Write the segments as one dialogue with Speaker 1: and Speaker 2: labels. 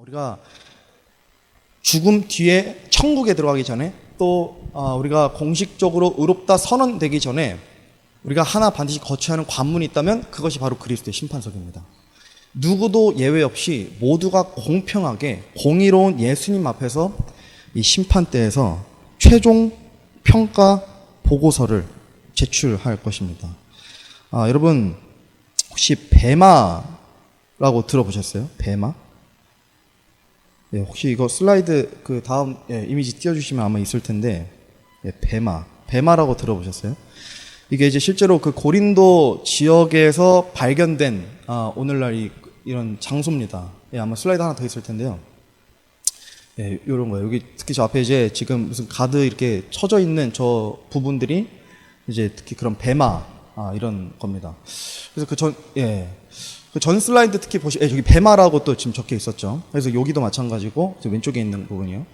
Speaker 1: 우리가 죽음 뒤에 천국에 들어가기 전에 또 우리가 공식적으로 의롭다 선언되기 전에 우리가 하나 반드시 거쳐야 하는 관문이 있다면 그것이 바로 그리스도의 심판석입니다. 누구도 예외 없이 모두가 공평하게 공의로운 예수님 앞에서 이 심판대에서 최종 평가 보고서를 제출할 것입니다. 여러분 혹시 배마라고 들어보셨어요? 배마? 예, 혹시 이거 슬라이드 그 다음 이미지 띄워주시면 아마 있을 텐데, 배마라고 들어보셨어요? 이게 이제 실제로 그 고린도 지역에서 발견된 오늘날 이런 장소입니다. 예, 아마 슬라이드 하나 더 있을 텐데요. 예, 요런 거예요. 여기 특히 저 앞에 이제 지금 무슨 가드 이렇게 쳐져 있는 저 부분들이 이제 특히 그런 배마 이런 겁니다. 그래서 그 전 슬라이드 특히 저기 배마라고 또 지금 적혀 있었죠. 그래서 여기도 마찬가지고 왼쪽에 있는 부분이요.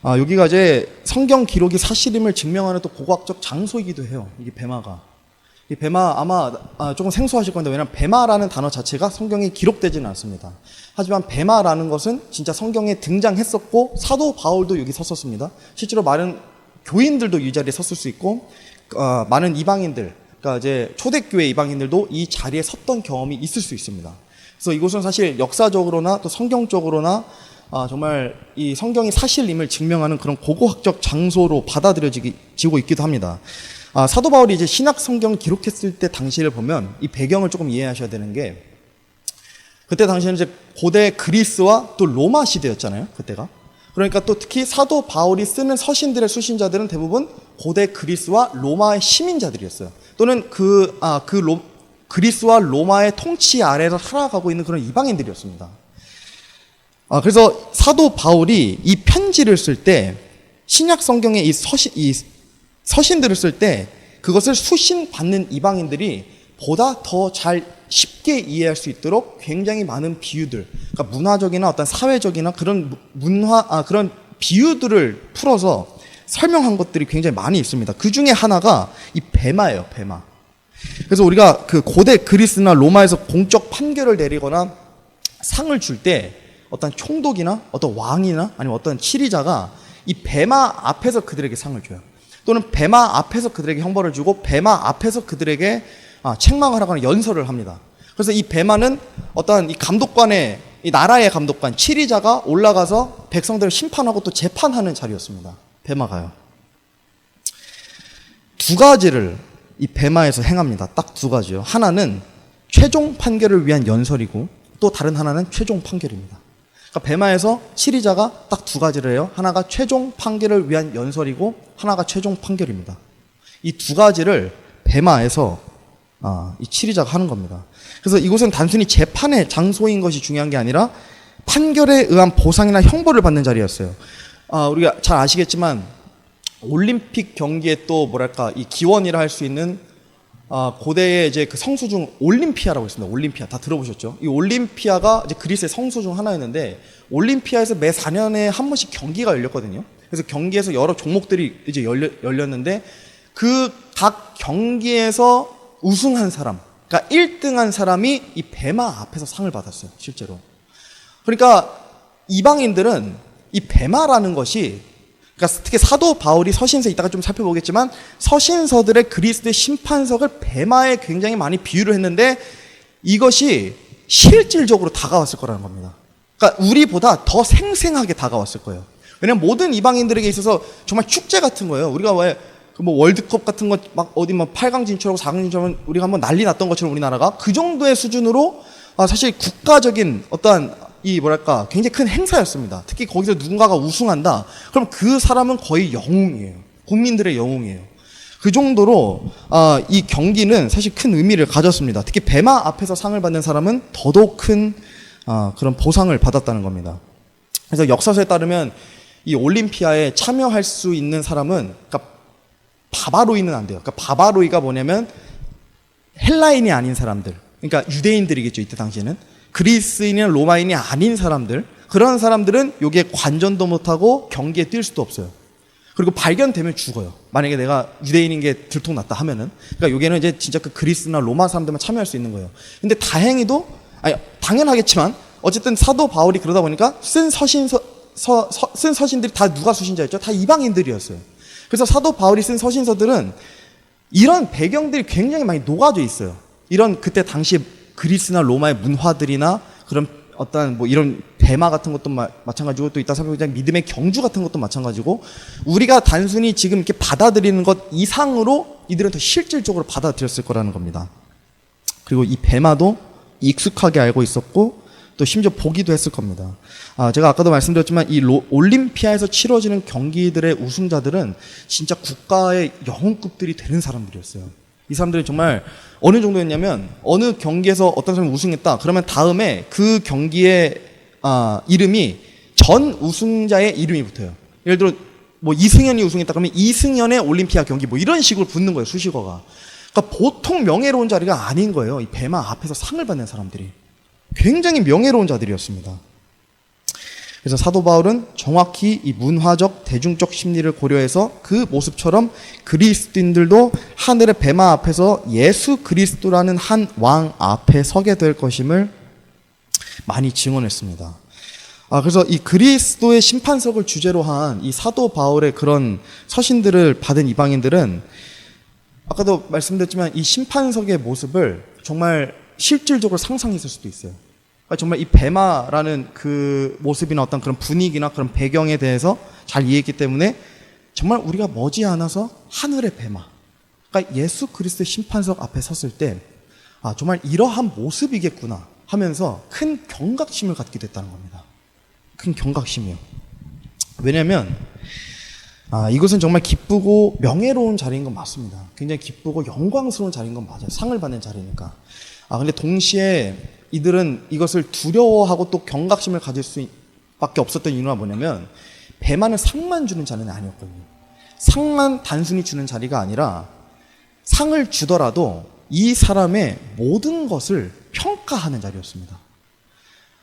Speaker 1: 여기가 이제 성경 기록이 사실임을 증명하는 또 고고학적 장소이기도 해요. 이게 배마가. 이 배마 아마 조금 생소하실 건데, 왜냐면 배마라는 단어 자체가 성경에 기록되지는 않습니다. 하지만 배마라는 것은 진짜 성경에 등장했었고 사도 바울도 여기 섰었습니다. 실제로 많은 교인들도 이 자리에 섰을 수 있고 많은 이방인들, 그러니까 이제 초대교회 이방인들도 이 자리에 섰던 경험이 있을 수 있습니다. 그래서 이곳은 사실 역사적으로나 또 성경적으로나 정말 이 성경이 사실임을 증명하는 그런 고고학적 장소로 받아들여지고 있기도 합니다. 사도 바울이 이제 신약 성경을 기록했을 때 당시를 보면 이 배경을 조금 이해하셔야 되는 게, 그때 당시에는 이제 고대 그리스와 또 로마 시대였잖아요. 그때가. 그러니까 또 특히 사도 바울이 쓰는 서신들의 수신자들은 대부분 고대 그리스와 로마의 시민자들이었어요. 또는 그리스와 로마의 통치 아래에서 살아가고 있는 그런 이방인들이었습니다. 그래서 사도 바울이 이 편지를 쓸 때, 신약 성경의 이 서신들을 쓸 때 그것을 수신받는 이방인들이 보다 더 잘 쉽게 이해할 수 있도록 굉장히 많은 비유들, 그러니까 문화적이나 어떤 사회적이나 그런 그런 비유들을 풀어서 설명한 것들이 굉장히 많이 있습니다. 그 중에 하나가 이 배마예요, 배마. 그래서 우리가 그 고대 그리스나 로마에서 공적 판결을 내리거나 상을 줄 때 어떤 총독이나 어떤 왕이나 아니면 어떤 치리자가 이 배마 앞에서 그들에게 상을 줘요. 또는 배마 앞에서 그들에게 형벌을 주고 배마 앞에서 그들에게 책망을 하거나 연설을 합니다. 그래서 이 배마는 어떤 이 감독관의, 이 나라의 감독관, 치리자가 올라가서 백성들을 심판하고 또 재판하는 자리였습니다. 배마가요. 두 가지를 이 배마에서 행합니다. 딱 두 가지요. 하나는 최종 판결을 위한 연설이고 또 다른 하나는 최종 판결입니다. 그러니까 배마에서 치리자가 딱 두 가지를 해요. 하나가 최종 판결을 위한 연설이고 하나가 최종 판결입니다. 이 두 가지를 배마에서 이 치리자가 하는 겁니다. 그래서 이곳은 단순히 재판의 장소인 것이 중요한 게 아니라 판결에 의한 보상이나 형벌을 받는 자리였어요. 우리가 잘 아시겠지만 올림픽 경기에 또 이 기원이라 할 수 있는 고대의 이제 그 성수 중 올림피아라고 있습니다. 올림피아 다 들어보셨죠? 이 올림피아가 이제 그리스의 성수 중 하나였는데, 올림피아에서 매 4년에 한 번씩 경기가 열렸거든요. 그래서 경기에서 여러 종목들이 이제 열렸는데 그 각 경기에서 우승한 사람, 그러니까 1등한 사람이 이 배마 앞에서 상을 받았어요, 실제로. 그러니까 이방인들은 이 배마라는 것이, 그러니까 특히 사도 바울이 서신서 이따가 좀 살펴보겠지만 서신서들의 그리스도의 심판석을 배마에 굉장히 많이 비유를 했는데 이것이 실질적으로 다가왔을 거라는 겁니다. 그러니까 우리보다 더 생생하게 다가왔을 거예요. 왜냐하면 모든 이방인들에게 있어서 정말 축제 같은 거예요. 우리가 왜 월드컵 같은 거 막 어디 8강 진출하고 4강 진출하면 우리가 한번 난리 났던 것처럼 우리나라가 그 정도의 수준으로 사실 국가적인 어떠한 굉장히 큰 행사였습니다. 특히 거기서 누군가가 우승한다. 그럼 그 사람은 거의 영웅이에요. 국민들의 영웅이에요. 그 정도로 이 경기는 사실 큰 의미를 가졌습니다. 특히 배마 앞에서 상을 받는 사람은 더더욱 큰 그런 보상을 받았다는 겁니다. 그래서 역사서에 따르면 이 올림피아에 참여할 수 있는 사람은, 그러니까 바바로이는 안 돼요. 그러니까 바바로이가 뭐냐면 헬라인이 아닌 사람들, 그러니까 유대인들이겠죠, 이때 당시에는. 그리스인이나 로마인이 아닌 사람들, 그런 사람들은 여기에 관전도 못하고 경기에 뛸 수도 없어요. 그리고 발견되면 죽어요. 만약에 내가 유대인인 게 들통났다 하면은. 그러니까 여기에는 이제 진짜 그 그리스나 로마 사람들만 참여할 수 있는 거예요. 근데 당연하겠지만 어쨌든 사도 바울이 그러다 보니까 쓴 서신들이 다 누가 수신자였죠? 다 이방인들이었어요. 그래서 사도 바울이 쓴 서신서들은 이런 배경들이 굉장히 많이 녹아져 있어요. 이런 그때 당시 그리스나 로마의 문화들이나 그런 어떤 뭐 이런 베마 같은 것도 마찬가지고, 또 이따 살펴보자 믿음의 경주 같은 것도 마찬가지고, 우리가 단순히 지금 이렇게 받아들이는 것 이상으로 이들은 더 실질적으로 받아들였을 거라는 겁니다. 그리고 이 베마도 익숙하게 알고 있었고 또 심지어 보기도 했을 겁니다. 제가 아까도 말씀드렸지만 이 올림피아에서 치러지는 경기들의 우승자들은 진짜 국가의 영웅급들이 되는 사람들이었어요. 이 사람들은 정말 어느 정도였냐면, 어느 경기에서 어떤 사람이 우승했다 그러면 다음에 그 경기의 이름이 전 우승자의 이름이 붙어요. 예를 들어 뭐 이승현이 우승했다 그러면 이승현의 올림피아 경기 뭐 이런 식으로 붙는 거예요, 수식어가. 그러니까 보통 명예로운 자리가 아닌 거예요. 이 베마 앞에서 상을 받는 사람들이 굉장히 명예로운 자들이었습니다. 그래서 사도 바울은 정확히 이 문화적 대중적 심리를 고려해서 그 모습처럼 그리스도인들도 하늘의 베마 앞에서 예수 그리스도라는 한 왕 앞에 서게 될 것임을 많이 증언했습니다. 그래서 이 그리스도의 심판석을 주제로 한 이 사도 바울의 그런 서신들을 받은 이방인들은 아까도 말씀드렸지만 이 심판석의 모습을 정말 실질적으로 상상했을 수도 있어요. 그러니까 정말 이 베마라는 그 모습이나 어떤 그런 분위기나 그런 배경에 대해서 잘 이해했기 때문에 정말 우리가 머지않아서 하늘의 베마, 그러니까 예수 그리스도의 심판석 앞에 섰을 때 정말 이러한 모습이겠구나 하면서 큰 경각심을 갖게 됐다는 겁니다. 큰 경각심이요. 왜냐하면 이것은 정말 기쁘고 명예로운 자리인 건 맞습니다. 굉장히 기쁘고 영광스러운 자리인 건 맞아요. 상을 받는 자리니까. 근데 동시에 이들은 이것을 두려워하고 또 경각심을 가질 수밖에 없었던 이유가 뭐냐면, 베마는 상만 주는 자리는 아니었거든요. 상만 단순히 주는 자리가 아니라 상을 주더라도 이 사람의 모든 것을 평가하는 자리였습니다.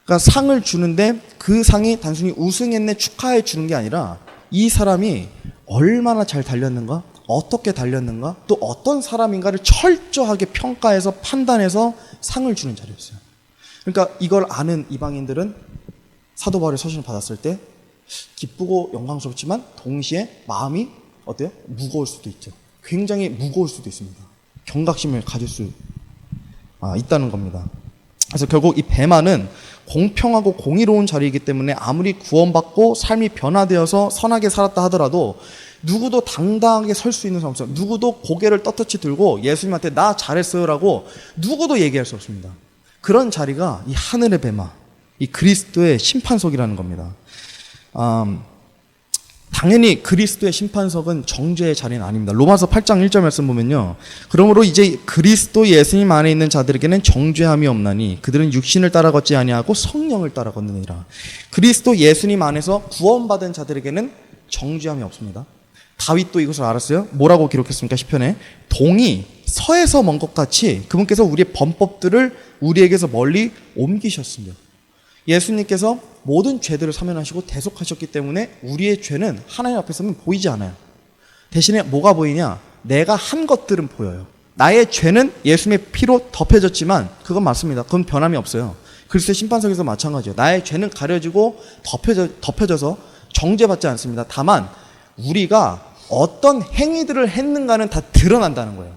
Speaker 1: 그러니까 상을 주는데 그 상이 단순히 우승했네 축하해 주는 게 아니라 이 사람이 얼마나 잘 달렸는가, 어떻게 달렸는가, 또 어떤 사람인가를 철저하게 평가해서 판단해서 상을 주는 자리였어요. 그러니까 이걸 아는 이방인들은 사도 바울의 서신을 받았을 때 기쁘고 영광스럽지만 동시에 마음이 어때요? 무거울 수도 있죠. 굉장히 무거울 수도 있습니다. 경각심을 가질 수 있다는 겁니다. 그래서 결국 이 베마는 공평하고 공의로운 자리이기 때문에 아무리 구원받고 삶이 변화되어서 선하게 살았다 하더라도 누구도 당당하게 설 수 있는 사람 없어요. 누구도 고개를 떳떳이 들고 예수님한테 나 잘했어요 라고 누구도 얘기할 수 없습니다. 그런 자리가 이 하늘의 베마, 이 그리스도의 심판석이라는 겁니다. 당연히 그리스도의 심판석은 정죄의 자리는 아닙니다. 로마서 8장 1절 말씀 보면요, 그러므로 이제 그리스도 예수님 안에 있는 자들에게는 정죄함이 없나니 그들은 육신을 따라 걷지 아니하고 성령을 따라 걷느니라. 그리스도 예수님 안에서 구원받은 자들에게는 정죄함이 없습니다. 다윗도 이것을 알았어요. 뭐라고 기록했습니까? 시편에 동이 서에서 먼 것 같이 그분께서 우리의 범법들을 우리에게서 멀리 옮기셨으며, 예수님께서 모든 죄들을 사면하시고 대속하셨기 때문에 우리의 죄는 하나님 앞에서는 보이지 않아요. 대신에 뭐가 보이냐? 내가 한 것들은 보여요. 나의 죄는 예수님의 피로 덮여졌지만 그건 맞습니다. 그건 변함이 없어요. 그리스도의 심판석에서 마찬가지예요. 나의 죄는 가려지고 덮여져서 정죄받지 않습니다. 다만 우리가 어떤 행위들을 했는가는 다 드러난다는 거예요.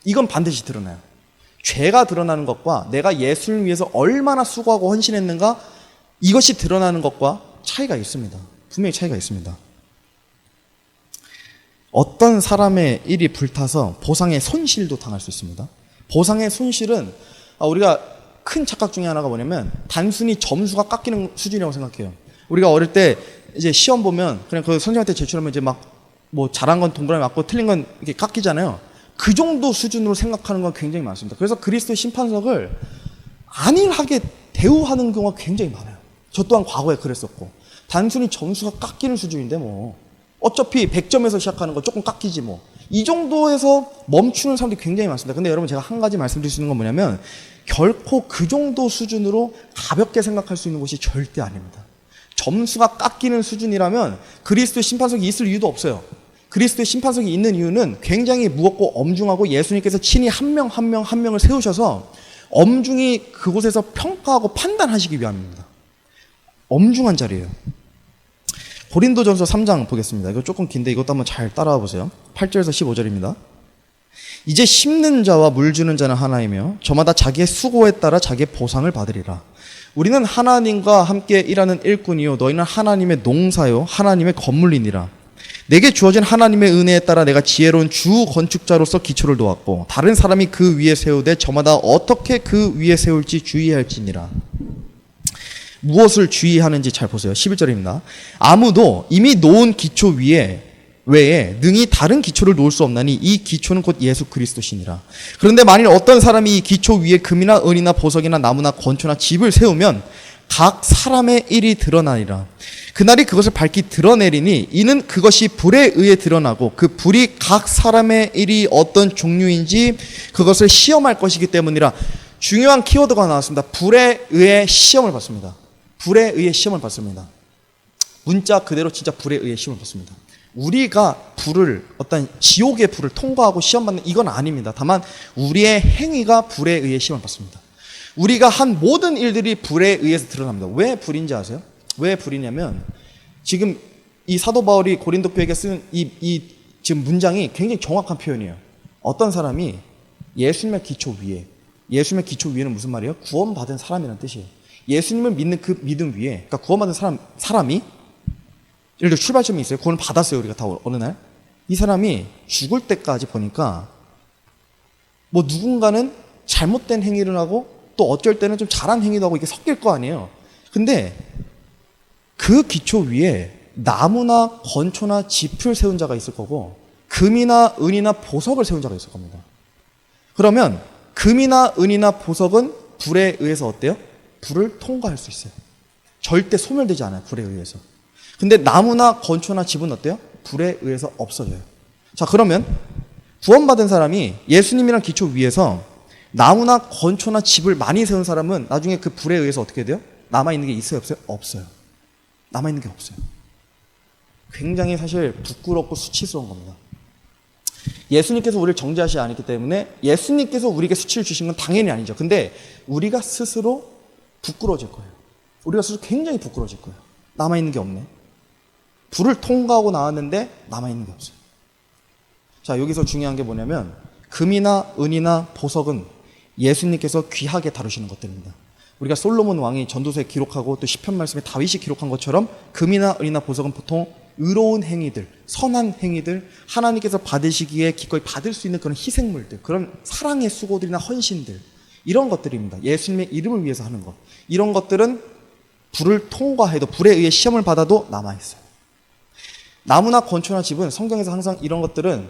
Speaker 1: 이건 반드시 드러나요. 죄가 드러나는 것과 내가 예수를 위해서 얼마나 수고하고 헌신했는가, 이것이 드러나는 것과 차이가 있습니다. 분명히 차이가 있습니다. 어떤 사람의 일이 불타서 보상의 손실도 당할 수 있습니다. 보상의 손실은 우리가 큰 착각 중에 하나가 뭐냐면 단순히 점수가 깎이는 수준이라고 생각해요. 우리가 어릴 때 이제 시험 보면 그냥 그 선생님한테 제출하면 이제 막 뭐 잘한 건 동그라미 맞고 틀린 건 이렇게 깎이잖아요. 그 정도 수준으로 생각하는 건 굉장히 많습니다. 그래서 그리스도의 심판석을 안일하게 대우하는 경우가 굉장히 많아요. 저 또한 과거에 그랬었고, 단순히 점수가 깎이는 수준인데 뭐 어차피 100점에서 시작하는 거 조금 깎이지 뭐, 이 정도에서 멈추는 사람들이 굉장히 많습니다. 근데 여러분, 제가 한 가지 말씀드릴 수 있는 건 뭐냐면 결코 그 정도 수준으로 가볍게 생각할 수 있는 것이 절대 아닙니다. 점수가 깎이는 수준이라면 그리스도의 심판석이 있을 이유도 없어요. 그리스도의 심판석이 있는 이유는 굉장히 무겁고 엄중하고 예수님께서 친히 한 명 한 명을 세우셔서 엄중히 그곳에서 평가하고 판단하시기 위함입니다. 엄중한 자리예요. 고린도전서 3장 보겠습니다. 이거 조금 긴데 이것도 한번 잘 따라와 보세요. 8절에서 15절입니다. 이제 심는 자와 물 주는 자는 하나이며 저마다 자기의 수고에 따라 자기의 보상을 받으리라. 우리는 하나님과 함께 일하는 일꾼이요 너희는 하나님의 농사요 하나님의 건물이니라. 내게 주어진 하나님의 은혜에 따라 내가 지혜로운 주 건축자로서 기초를 놓았고 다른 사람이 그 위에 세우되 저마다 어떻게 그 위에 세울지 주의할지니라. 무엇을 주의하는지 잘 보세요. 11절입니다. 아무도 이미 놓은 기초 외에 능히 다른 기초를 놓을 수 없나니 이 기초는 곧 예수 그리스도시니라. 그런데 만일 어떤 사람이 이 기초 위에 금이나 은이나 보석이나 나무나 건초나 집을 세우면 각 사람의 일이 드러나리라. 그날이 그것을 밝히 드러내리니 이는 그것이 불에 의해 드러나고 그 불이 각 사람의 일이 어떤 종류인지 그것을 시험할 것이기 때문이라. 중요한 키워드가 나왔습니다. 불에 의해 시험을 받습니다. 불에 의해 시험을 받습니다. 문자 그대로 진짜 불에 의해 시험을 받습니다. 우리가 불을 어떤 지옥의 불을 통과하고 시험받는 이건 아닙니다. 다만 우리의 행위가 불에 의해 시험을 받습니다. 우리가 한 모든 일들이 불에 의해서 드러납니다. 왜 불인지 아세요? 왜 불이냐면 지금 이 사도 바울이 고린도 교회에게 쓴 이 지금 문장이 굉장히 정확한 표현이에요. 어떤 사람이 예수님의 기초 위에는 무슨 말이에요? 구원받은 사람이라는 뜻이에요. 예수님을 믿는 그 믿음 위에, 그러니까 구원받은 사람이 예를 들어 출발점이 있어요. 구원을 받았어요. 우리가 다 어느 날. 이 사람이 죽을 때까지 보니까 뭐 누군가는 잘못된 행위를 하고 또 어쩔 때는 좀 잘한 행위도 하고 이게 섞일 거 아니에요. 근데 그 기초 위에 나무나 건초나 짚을 세운 자가 있을 거고 금이나 은이나 보석을 세운 자가 있을 겁니다. 그러면 금이나 은이나 보석은 불에 의해서 어때요? 불을 통과할 수 있어요. 절대 소멸되지 않아요. 불에 의해서. 근데 나무나 건초나 집은 어때요? 불에 의해서 없어져요. 자, 그러면 구원받은 사람이 예수님이란 기초 위에서 나무나 건초나 집을 많이 세운 사람은 나중에 그 불에 의해서 어떻게 돼요? 남아있는 게 있어요? 없어요? 없어요. 남아있는 게 없어요. 굉장히 사실 부끄럽고 수치스러운 겁니다. 예수님께서 우리를 정죄하시지 않았기 때문에 예수님께서 우리에게 수치를 주신 건 당연히 아니죠. 근데 우리가 스스로 부끄러워질 거예요. 우리가 스스로 굉장히 부끄러워질 거예요. 남아있는 게 없네. 불을 통과하고 나왔는데 남아있는 게 없어요. 자, 여기서 중요한 게 뭐냐면 금이나 은이나 보석은 예수님께서 귀하게 다루시는 것들입니다. 우리가 솔로몬 왕이 전도서에 기록하고 또 시편 말씀에 다윗이 기록한 것처럼 금이나 은이나 보석은 보통 의로운 행위들, 선한 행위들, 하나님께서 받으시기에 기꺼이 받을 수 있는 그런 희생물들, 그런 사랑의 수고들이나 헌신들, 이런 것들입니다. 예수님의 이름을 위해서 하는 것. 이런 것들은 불을 통과해도, 불에 의해 시험을 받아도 남아있어요. 나무나 건초나 집은 성경에서 항상 이런 것들은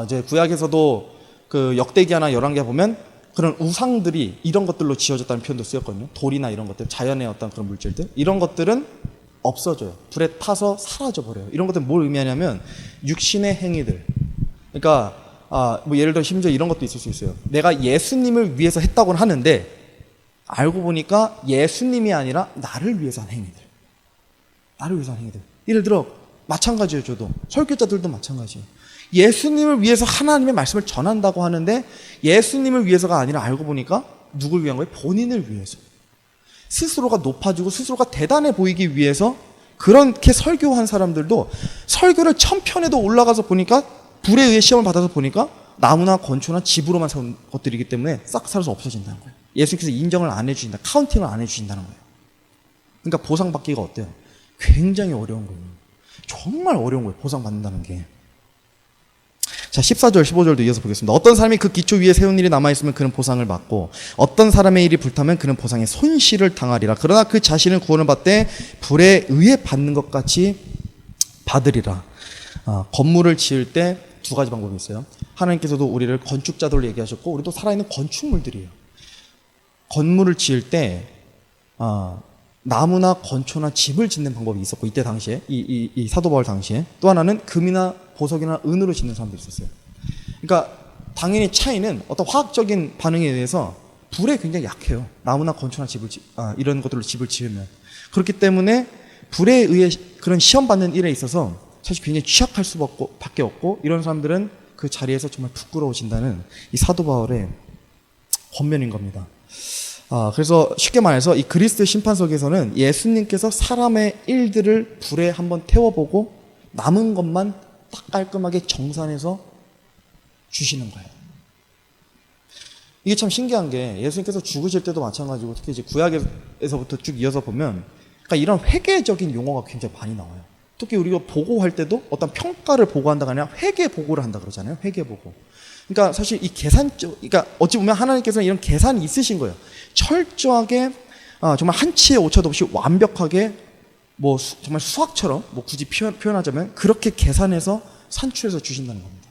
Speaker 1: 이제 구약에서도 그 역대기하나 열왕기에 보면 그런 우상들이 이런 것들로 지어졌다는 표현도 쓰였거든요. 돌이나 이런 것들, 자연의 어떤 그런 물질들, 이런 것들은 없어져요. 불에 타서 사라져 버려요. 이런 것들은 뭘 의미하냐면 육신의 행위들. 그러니까 뭐 예를 들어 심지어 이런 것도 있을 수 있어요. 내가 예수님을 위해서 했다고는 하는데 알고 보니까 예수님이 아니라 나를 위해서 한 행위들. 나를 위해서 한 행위들. 예를 들어 마찬가지예요. 저도 설교자들도 마찬가지예요. 예수님을 위해서 하나님의 말씀을 전한다고 하는데 예수님을 위해서가 아니라 알고 보니까 누굴 위한 거예요? 본인을 위해서. 스스로가 높아지고 스스로가 대단해 보이기 위해서 그렇게 설교한 사람들도 설교를 1000편에도 올라가서 보니까 불에 의해 시험을 받아서 보니까 나무나 건초나 집으로만 세운 것들이기 때문에 싹 사라져 없어진다는 거예요. 예수님께서 인정을 안 해주신다. 카운팅을 안 해주신다는 거예요. 그러니까 보상받기가 어때요? 굉장히 어려운 거예요. 정말 어려운 거예요. 보상받는다는 게. 자, 14절, 15절도 이어서 보겠습니다. 어떤 사람이 그 기초 위에 세운 일이 남아있으면 그는 보상을 받고 어떤 사람의 일이 불타면 그는 보상의 손실을 당하리라. 그러나 그 자신은 구원을 받되 불에 의해 받는 것 같이 받으리라. 건물을 지을 때 두 가지 방법이 있어요. 하나님께서도 우리를 건축자들로 얘기하셨고 우리도 살아있는 건축물들이에요. 건물을 지을 때 나무나 건초나 집을 짓는 방법이 있었고 이때 당시에 이 사도 바울 당시에 또 하나는 금이나 보석이나 은으로 짓는 사람도 있었어요. 그러니까 당연히 차이는 어떤 화학적인 반응에 의해서 불에 굉장히 약해요. 나무나 건초나 이런 것들로 집을 지으면. 그렇기 때문에 불에 의해 그런 시험 받는 일에 있어서 사실 굉장히 취약할 수밖에 없고 이런 사람들은 그 자리에서 정말 부끄러워진다는 이 사도 바울의 권면인 겁니다. 그래서 쉽게 말해서 이 그리스도의 심판석에서는 예수님께서 사람의 일들을 불에 한번 태워보고 남은 것만 딱 깔끔하게 정산해서 주시는 거예요. 이게 참 신기한 게 예수님께서 죽으실 때도 마찬가지고 특히 이제 구약에서부터 쭉 이어서 보면 그러니까 이런 회계적인 용어가 굉장히 많이 나와요. 특히 우리가 보고할 때도 어떤 평가를 보고한다가 아니라 회계 보고를 한다 그러잖아요. 회계 보고. 그러니까 사실 이 그러니까 어찌 보면 하나님께서는 이런 계산이 있으신 거예요. 철저하게 정말 한치의 오차도 없이 완벽하게 뭐 정말 수학처럼 뭐 굳이 표현하자면 그렇게 계산해서 산출해서 주신다는 겁니다.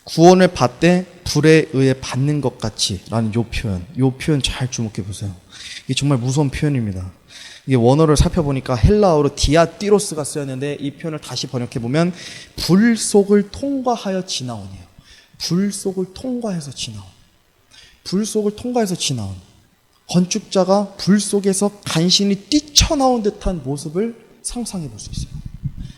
Speaker 1: 구원을 받되 불에 의해 받는 것 같이 라는 요 표현 잘 주목해 보세요. 이게 정말 무서운 표현입니다. 이게 원어를 살펴보니까 헬라어로 디아띠로스가 쓰였는데 이 표현을 다시 번역해 보면 불 속을 통과하여 지나오네요. 불 속을 통과해서 지나온. 불 속을 통과해서 지나온. 건축자가 불 속에서 간신히 뛰쳐나온 듯한 모습을 상상해 볼 수 있어요.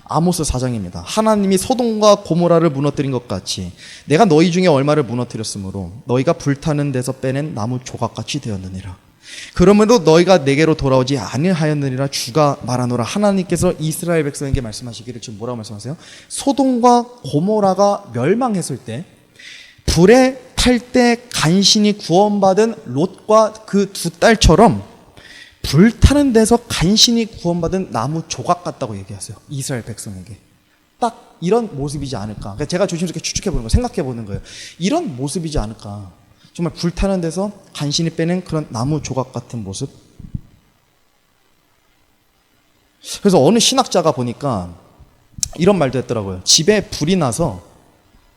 Speaker 1: 아모스 4장입니다. 하나님이 소돔과 고모라를 무너뜨린 것 같이 내가 너희 중에 얼마를 무너뜨렸으므로 너희가 불타는 데서 빼낸 나무 조각같이 되었느니라. 그러므로 너희가 내게로 돌아오지 아니하였느니라 주가 말하노라. 하나님께서 이스라엘 백성에게 말씀하시기를 지금 뭐라고 말씀하세요? 소돔과 고모라가 멸망했을 때 불에 탈 때 간신히 구원받은 롯과 그 두 딸처럼 불타는 데서 간신히 구원받은 나무 조각 같다고 얘기하세요. 이스라엘 백성에게. 딱 이런 모습이지 않을까. 그러니까 제가 조심스럽게 추측해보는 거예요. 생각해보는 거예요. 이런 모습이지 않을까. 정말 불타는 데서 간신히 빼낸 그런 나무 조각 같은 모습. 그래서 어느 신학자가 보니까 이런 말도 했더라고요. 집에 불이 나서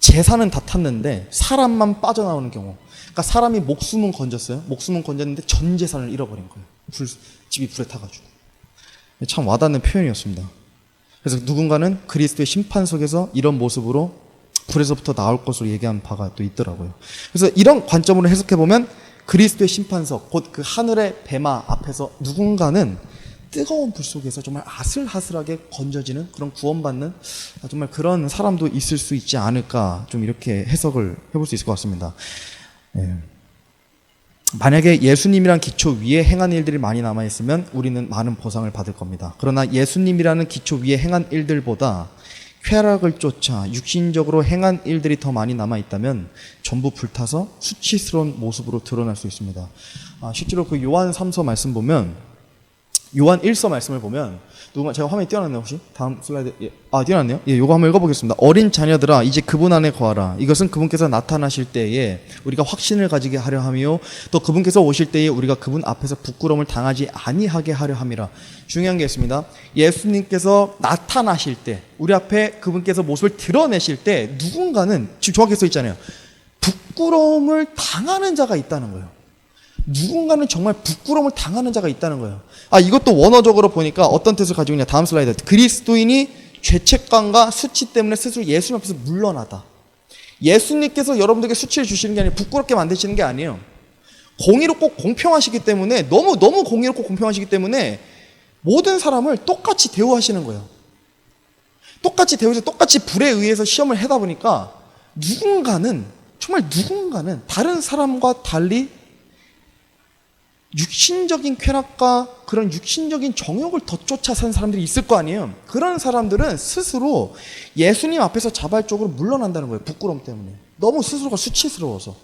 Speaker 1: 재산은 다 탔는데 사람만 빠져나오는 경우. 그러니까 사람이 목숨은 건졌어요. 목숨은 건졌는데 전 재산을 잃어버린 거예요. 집이 불에 타가지고. 참 와닿는 표현이었습니다. 그래서 누군가는 그리스도의 심판석에서 이런 모습으로 불에서부터 나올 것으로 얘기한 바가 또 있더라고요. 그래서 이런 관점으로 해석해보면 그리스도의 심판석, 곧 그 하늘의 베마 앞에서 누군가는 뜨거운 불 속에서 정말 아슬아슬하게 건져지는 그런 구원받는 정말 그런 사람도 있을 수 있지 않을까, 좀 이렇게 해석을 해볼 수 있을 것 같습니다. 만약에 예수님이란 기초 위에 행한 일들이 많이 남아있으면 우리는 많은 보상을 받을 겁니다. 그러나 예수님이라는 기초 위에 행한 일들보다 쾌락을 쫓아 육신적으로 행한 일들이 더 많이 남아있다면 전부 불타서 수치스러운 모습으로 드러날 수 있습니다. 실제로 그 요한 3서 말씀 보면, 요한 1서 말씀을 보면, 제가 화면이 띄어놨네요, 혹시? 다음 슬라이드. 띄어놨네요? 요거 한번 읽어보겠습니다. 어린 자녀들아, 이제 그분 안에 거하라. 이것은 그분께서 나타나실 때에 우리가 확신을 가지게 하려 함이요, 또 그분께서 오실 때에 우리가 그분 앞에서 부끄러움을 당하지 아니하게 하려 함이라. 중요한 게 있습니다. 예수님께서 나타나실 때, 우리 앞에 그분께서 모습을 드러내실 때 누군가는, 지금 정확히 써 있잖아요, 부끄러움을 당하는 자가 있다는 거예요. 누군가는 정말 부끄러움을 당하는 자가 있다는 거예요. 이것도 원어적으로 보니까 어떤 뜻을 가지고 있냐. 다음 슬라이드. 그리스도인이 죄책감과 수치 때문에 스스로 예수님 앞에서 물러나다. 예수님께서 여러분들에게 수치를 주시는 게 아니라 부끄럽게 만드시는 게 아니에요. 공의롭고 공평하시기 때문에, 너무 공의롭고 공평하시기 때문에 모든 사람을 똑같이 대우하시는 거예요. 똑같이 대우해서 똑같이 불에 의해서 시험을 하다 보니까 누군가는, 정말 누군가는 다른 사람과 달리 육신적인 쾌락과 그런 육신적인 정욕을 더 쫓아 산 사람들이 있을 거 아니에요. 그런 사람들은 스스로 예수님 앞에서 자발적으로 물러난다는 거예요. 부끄러움 때문에. 너무 스스로가 수치스러워서.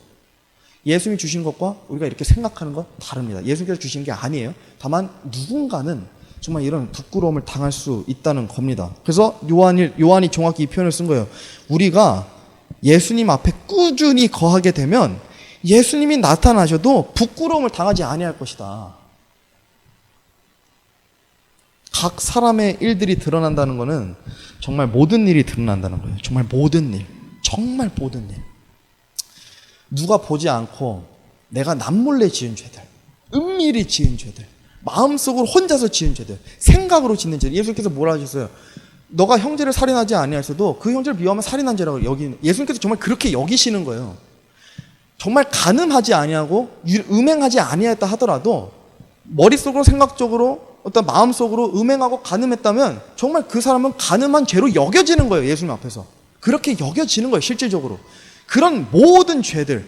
Speaker 1: 예수님이 주시는 것과 우리가 이렇게 생각하는 건 다릅니다. 예수님께서 주시는 게 아니에요. 다만 누군가는 정말 이런 부끄러움을 당할 수 있다는 겁니다. 그래서 요한이 정확히 이 표현을 쓴 거예요. 우리가 예수님 앞에 꾸준히 거하게 되면 예수님이 나타나셔도 부끄러움을 당하지 아니할 것이다. 각 사람의 일들이 드러난다는 것은 정말 모든 일이 드러난다는 거예요. 정말 모든 일. 정말 모든 일. 누가 보지 않고 내가 남몰래 지은 죄들, 은밀히 지은 죄들, 마음속으로 혼자서 지은 죄들, 생각으로 짓는 죄들. 예수님께서 뭐라 하셨어요? 너가 형제를 살인하지 아니하였어도 그 형제를 미워하면 살인한 죄라고 여기는. 예수님께서 정말 그렇게 여기시는 거예요. 정말 간음하지 아니하고 음행하지 아니하였다 하더라도 머릿속으로 생각적으로 어떤 마음속으로 음행하고 간음했다면 정말 그 사람은 간음한 죄로 여겨지는 거예요. 예수님 앞에서. 그렇게 여겨지는 거예요. 실질적으로. 그런 모든 죄들,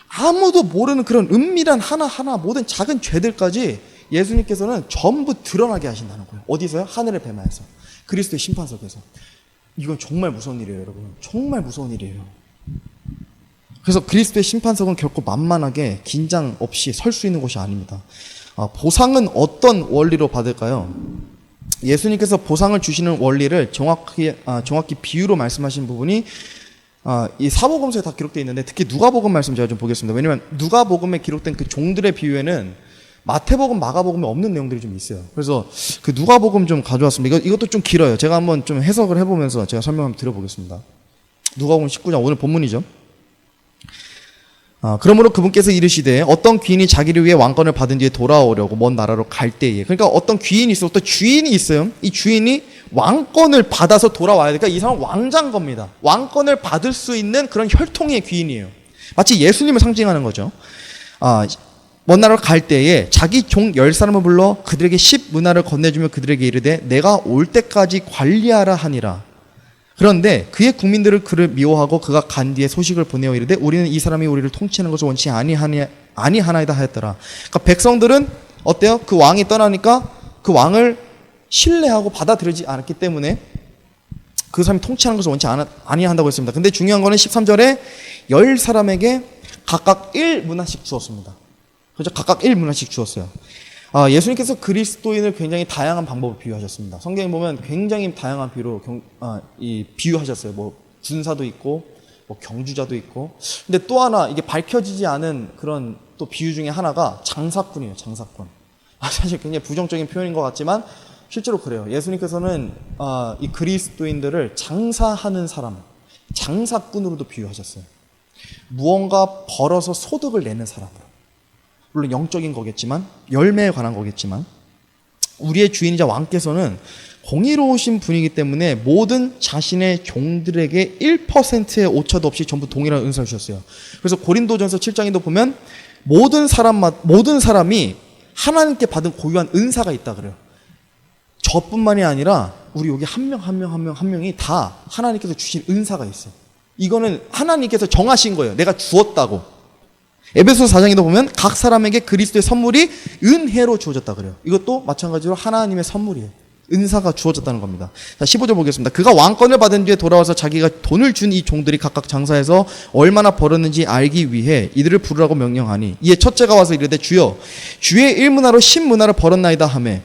Speaker 1: 아무도 모르는 그런 은밀한 하나하나 모든 작은 죄들까지 예수님께서는 전부 드러나게 하신다는 거예요. 어디서요? 하늘의 뱀마에서. 그리스도의 심판석에서. 이건 정말 무서운 일이에요, 여러분. 정말 무서운 일이에요. 그래서 그리스도의 심판석은 결코 만만하게 긴장 없이 설 수 있는 곳이 아닙니다. 보상은 어떤 원리로 받을까요? 예수님께서 보상을 주시는 원리를 정확히 비유로 말씀하신 부분이 이 사복음서에 다 기록되어 있는데, 특히 누가복음 말씀 제가 좀 보겠습니다. 왜냐면 누가복음에 기록된 그 종들의 비유에는 마태복음, 마가복음에 없는 내용들이 좀 있어요. 그래서 그 누가복음 좀 가져왔습니다. 이것도 좀 길어요. 제가 한번 좀 해석을 해보면서 제가 설명 한번 드려보겠습니다. 누가복음 19장, 오늘 본문이죠. 그러므로 그분께서 이르시되 어떤 귀인이 자기를 위해 왕권을 받은 뒤에 돌아오려고 먼 나라로 갈 때에, 그러니까 어떤 귀인이 있어, 또 주인이 있어요. 이 주인이 왕권을 받아서 돌아와야 되니까 이 사람은 왕자인 겁니다. 왕권을 받을 수 있는 그런 혈통의 귀인이에요. 마치 예수님을 상징하는 거죠. 먼 나라로 갈 때에 자기 종 10사람을 불러 그들에게 10문화를 건네주며 그들에게 이르되 내가 올 때까지 관리하라 하니라. 그런데 그의 국민들을 그를 미워하고 그가 간 뒤에 소식을 보내어 이르되 우리는 이 사람이 우리를 통치하는 것을 원치 아니하나이다 하였더라. 그러니까 백성들은 어때요? 그 왕이 떠나니까 그 왕을 신뢰하고 받아들이지 않았기 때문에 그 사람이 통치하는 것을 원치 아니한다고 했습니다. 근데 중요한 거는 13절에 10사람에게 각각 1문화씩 주었습니다. 그렇죠? 각각 1문화씩 주었어요. 예수님께서 그리스도인을 굉장히 다양한 방법으로 비유하셨습니다. 성경에 보면 굉장히 다양한 비유로 비유하셨어요. 뭐 군사도 있고, 뭐 경주자도 있고. 근데 또 하나 이게 밝혀지지 않은 그런 또 비유 중에 하나가 장사꾼이에요. 장사꾼. 사실 굉장히 부정적인 표현인 것 같지만 실제로 그래요. 예수님께서는 이 그리스도인들을 장사하는 사람, 장사꾼으로도 비유하셨어요. 무언가 벌어서 소득을 내는 사람으로. 물론 영적인 거겠지만, 열매에 관한 거겠지만, 우리의 주인이자 왕께서는 공의로우신 분이기 때문에 모든 자신의 종들에게 1%의 오차도 없이 전부 동일한 은사를 주셨어요. 그래서 고린도전서 7장에도 보면 모든 사람이 하나님께 받은 고유한 은사가 있다 그래요. 저뿐만이 아니라 우리 여기 한 명이 다 하나님께서 주신 은사가 있어요. 이거는 하나님께서 정하신 거예요. 내가 주었다고. 에베소서 4장에도 보면 각 사람에게 그리스도의 선물이 은혜로 주어졌다 그래요. 이것도 마찬가지로 하나님의 선물이에요. 은사가 주어졌다는 겁니다. 자, 15절 보겠습니다. 그가 왕권을 받은 뒤에 돌아와서 자기가 돈을 준 이 종들이 각각 장사해서 얼마나 벌었는지 알기 위해 이들을 부르라고 명령하니 이에 첫째가 와서 이르되 주여 주의 1문화로 10문화를 벌었나이다 하매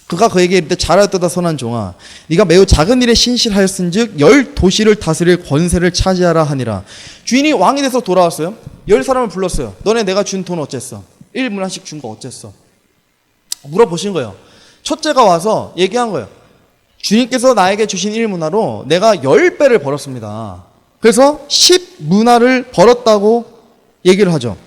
Speaker 1: 그가 그에게 이르되 잘하였도다 선한 종아 네가 매우 작은 일에 신실하였은즉 10도시를 다스릴 권세를 차지하라 하니라. 주인이 왕이 돼서 돌아왔어요. 10사람을 불렀어요. 너네 내가 준 돈 어쨌어? 1문화씩 준 거 어쨌어? 물어보신 거예요. 첫째가 와서 얘기한 거예요. 주님께서 나에게 주신 1문화로 내가 10배를 벌었습니다. 그래서 10문화를 벌었다고 얘기를 하죠.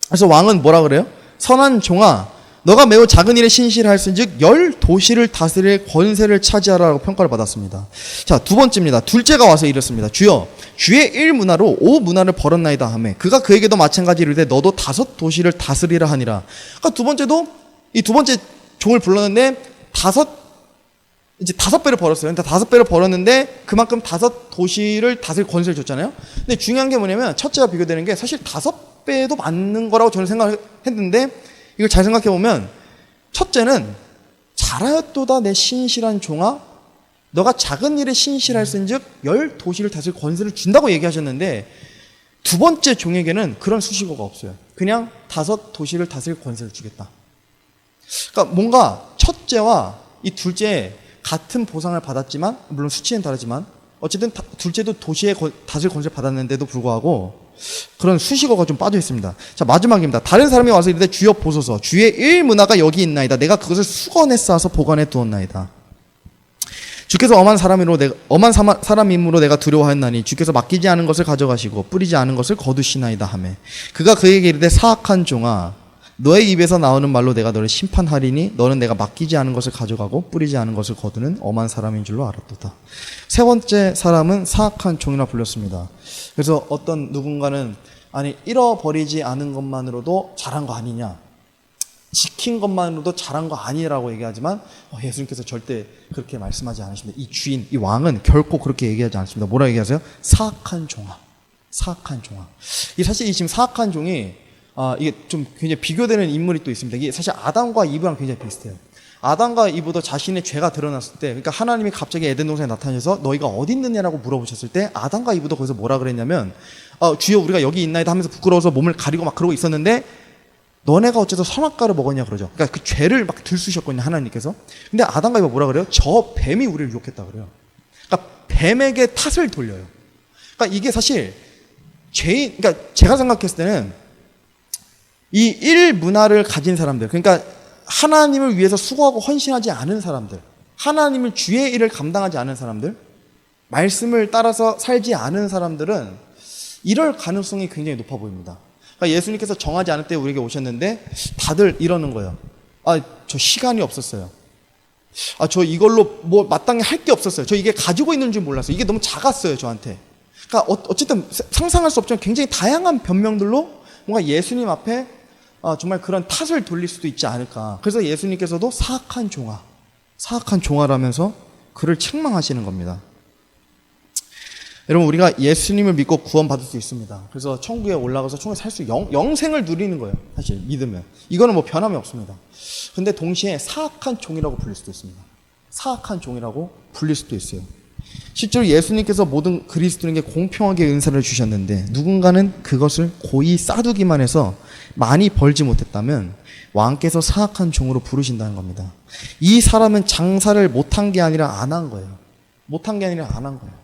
Speaker 1: 그래서 왕은 뭐라 그래요? 선한 종아 너가 매우 작은 일에 신실하였은즉 10도시를 다스릴 권세를 차지하라고 평가를 받았습니다. 자, 두 번째입니다. 둘째가 와서 이랬습니다. 주여 주의 1문화로 5문화를 벌었나이다 하매 그가 그에게도 마찬가지로 이르되 너도 5도시를 다스리라 하니라. 그러니까 두 번째도 이 두 번째 종을 불렀는데 5배를 벌었어요. 그러니까 5배를 벌었는데 그만큼 5도시를 다스릴 권세를 줬잖아요. 근데 중요한 게 뭐냐면 첫째와 비교되는 게 사실 5배도 맞는 거라고 저는 생각했는데 이걸 잘 생각해보면 첫째는 잘하였도다 내 신실한 종아 너가 작은 일에 신실할은즉 10도시를 다스릴 권세를 준다고 얘기하셨는데 두 번째 종에게는 그런 수식어가 없어요. 그냥 5도시를 다스릴 권세를 주겠다. 그러니까 뭔가 첫째와 이 둘째 같은 보상을 받았지만 물론 수치는 다르지만 어쨌든 둘째도 도시에 다스릴 권세를 받았는데도 불구하고 그런 수식어가 좀 빠져 있습니다. 자, 마지막입니다. 다른 사람이 와서 이르되 주여 보소서 주의 1문화가 여기 있나이다. 내가 그것을 수건에 싸서 보관해 두었나이다. 주께서 엄한 사람이므로 내가 두려워하였나니 주께서 맡기지 않은 것을 가져가시고 뿌리지 않은 것을 거두시나이다 하매 그가 그에게 이르되 사악한 종아 너의 입에서 나오는 말로 내가 너를 심판하리니 너는 내가 맡기지 않은 것을 가져가고 뿌리지 않은 것을 거두는 엄한 사람인 줄로 알았도다. 세 번째 사람은 사악한 종이라 불렸습니다. 그래서 어떤 누군가는 아니 잃어버리지 않은 것만으로도 잘한 거 아니냐 지킨 것만으로도 잘한 거 아니라고 얘기하지만 예수님께서 절대 그렇게 말씀하지 않으십니다. 이 주인, 이 왕은 결코 그렇게 얘기하지 않습니다. 뭐라 얘기하세요? 사악한 종아 사악한 종아. 이 사실 이 지금 사악한 종이 이게 좀 굉장히 비교되는 인물이 또 있습니다. 이게 사실 아담과 이브랑 굉장히 비슷해요. 아담과 이브도 자신의 죄가 드러났을 때, 그러니까 하나님이 갑자기 에덴 동산에 나타나셔서 너희가 어디 있느냐라고 물어보셨을 때 아담과 이브도 거기서 뭐라 그랬냐면 주여 우리가 여기 있나이다 하면서 부끄러워서 몸을 가리고 막 그러고 있었는데 너네가 어째서 선악과를 먹었냐 그러죠. 그러니까 그 죄를 막 들쑤셨거든요, 하나님께서. 근데 아담과 이브가 뭐라 그래요? 저 뱀이 우리를 유혹했다 그래요. 그러니까 뱀에게 탓을 돌려요. 그러니까 이게 사실 그러니까 제가 생각했을 때는 이 일 문화를 가진 사람들, 그러니까 하나님을 위해서 수고하고 헌신하지 않은 사람들, 하나님을 주의 일을 감당하지 않은 사람들, 말씀을 따라서 살지 않은 사람들은 이럴 가능성이 굉장히 높아 보입니다. 그러니까 예수님께서 정하지 않을 때 우리에게 오셨는데 다들 이러는 거예요. 저 시간이 없었어요. 저 이걸로 뭐 마땅히 할 게 없었어요. 저 이게 가지고 있는 줄 몰랐어요. 이게 너무 작았어요, 저한테. 그러니까 어쨌든 상상할 수 없지만 굉장히 다양한 변명들로 뭔가 예수님 앞에 정말 그런 탓을 돌릴 수도 있지 않을까. 그래서 예수님께서도 사악한 종아라면서 그를 책망하시는 겁니다. 여러분, 우리가 예수님을 믿고 구원받을 수 있습니다. 그래서 천국에 올라가서 천국에 살 수 영생을 누리는 거예요. 사실 믿으면 이거는 뭐 변함이 없습니다. 근데 동시에 사악한 종이라고 불릴 수도 있습니다. 사악한 종이라고 불릴 수도 있어요. 실제로 예수님께서 모든 그리스도인에게 공평하게 은사를 주셨는데 누군가는 그것을 고이 싸두기만 해서 많이 벌지 못했다면 왕께서 사악한 종으로 부르신다는 겁니다. 이 사람은 장사를 못한 게 아니라 안 한 거예요. 못한 게 아니라 안 한 거예요.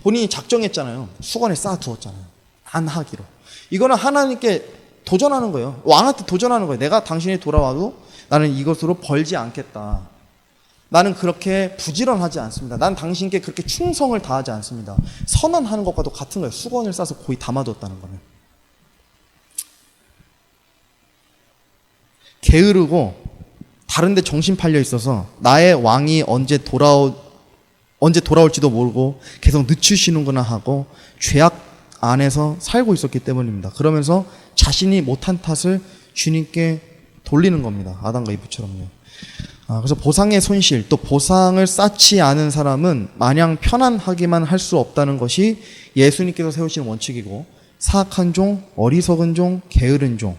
Speaker 1: 본인이 작정했잖아요. 수건에 쌓아두었잖아요. 안 하기로. 이거는 하나님께 도전하는 거예요. 왕한테 도전하는 거예요. 내가 당신이 돌아와도 나는 이것으로 벌지 않겠다. 나는 그렇게 부지런하지 않습니다. 나는 당신께 그렇게 충성을 다하지 않습니다. 선언하는 것과도 같은 거예요. 수건을 싸서 고이 담아뒀다는 거는. 게으르고 다른 데 정신 팔려 있어서 나의 왕이 언제 돌아올지도 모르고 계속 늦추시는구나 하고 죄악 안에서 살고 있었기 때문입니다. 그러면서 자신이 못한 탓을 주님께 돌리는 겁니다. 아담과 이브처럼요. 그래서 보상의 손실, 또 보상을 쌓지 않은 사람은 마냥 편안하기만 할 수 없다는 것이 예수님께서 세우신 원칙이고, 사악한 종, 어리석은 종, 게으른 종,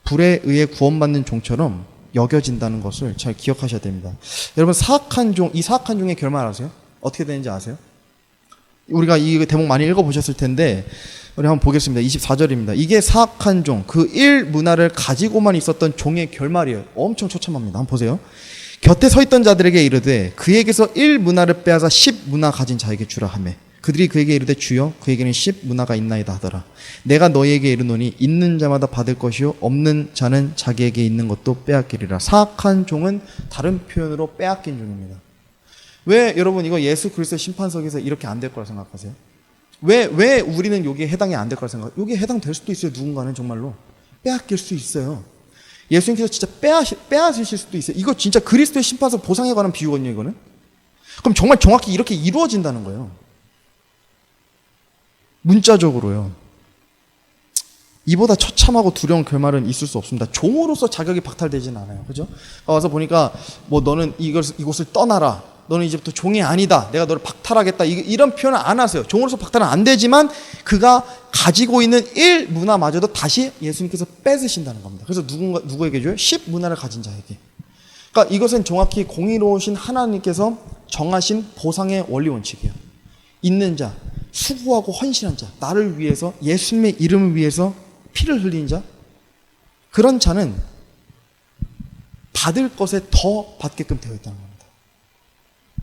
Speaker 1: 불에 의해 구원받는 종처럼 여겨진다는 것을 잘 기억하셔야 됩니다. 여러분, 이 사악한 종의 결말 아세요? 어떻게 되는지 아세요? 우리가 이 대목 많이 읽어보셨을 텐데 우리 한번 보겠습니다. 24절입니다. 이게 사악한 종, 그 일 문화를 가지고만 있었던 종의 결말이에요. 엄청 처참합니다. 한번 보세요. 곁에 서 있던 자들에게 이르되 그에게서 일 문화를 빼앗아 10 문화 가진 자에게 주라 하매 그들이 그에게 이르되 주여 그에게는 10 문화가 있나이다 하더라. 내가 너희에게 이르노니 있는 자마다 받을 것이요 없는 자는 자기에게 있는 것도 빼앗기리라. 사악한 종은 다른 표현으로 빼앗긴 종입니다. 왜 여러분 이거 예수 그리스도의 심판석에서 이렇게 안 될 거라 생각하세요? 왜 우리는 여기에 해당이 안 될 거라 생각해요? 여기에 해당될 수도 있어요. 누군가는 정말로 빼앗길 수 있어요. 예수님께서 진짜 빼앗으실 수도 있어요. 이거 진짜 그리스도의 심판석 보상에 관한 비유거든요, 이거는. 그럼 정말 정확히 이렇게 이루어진다는 거예요. 문자적으로요. 이보다 처참하고 두려운 결말은 있을 수 없습니다. 종으로서 자격이 박탈되지는 않아요. 그죠? 와서 보니까 뭐 너는 이곳을 떠나라. 너는 이제부터 종이 아니다. 내가 너를 박탈하겠다. 이런 표현을 안 하세요. 종으로서 박탈은 안 되지만 그가 가지고 있는 일 문화마저도 다시 예수님께서 뺏으신다는 겁니다. 그래서 누구에게 줘요? 10 문화를 가진 자에게. 그러니까 이것은 정확히 공의로우신 하나님께서 정하신 보상의 원리 원칙이에요. 있는 자, 수고하고 헌신한 자, 나를 위해서 예수님의 이름을 위해서 피를 흘린 자, 그런 자는 받을 것에 더 받게끔 되어 있다는 겁니다.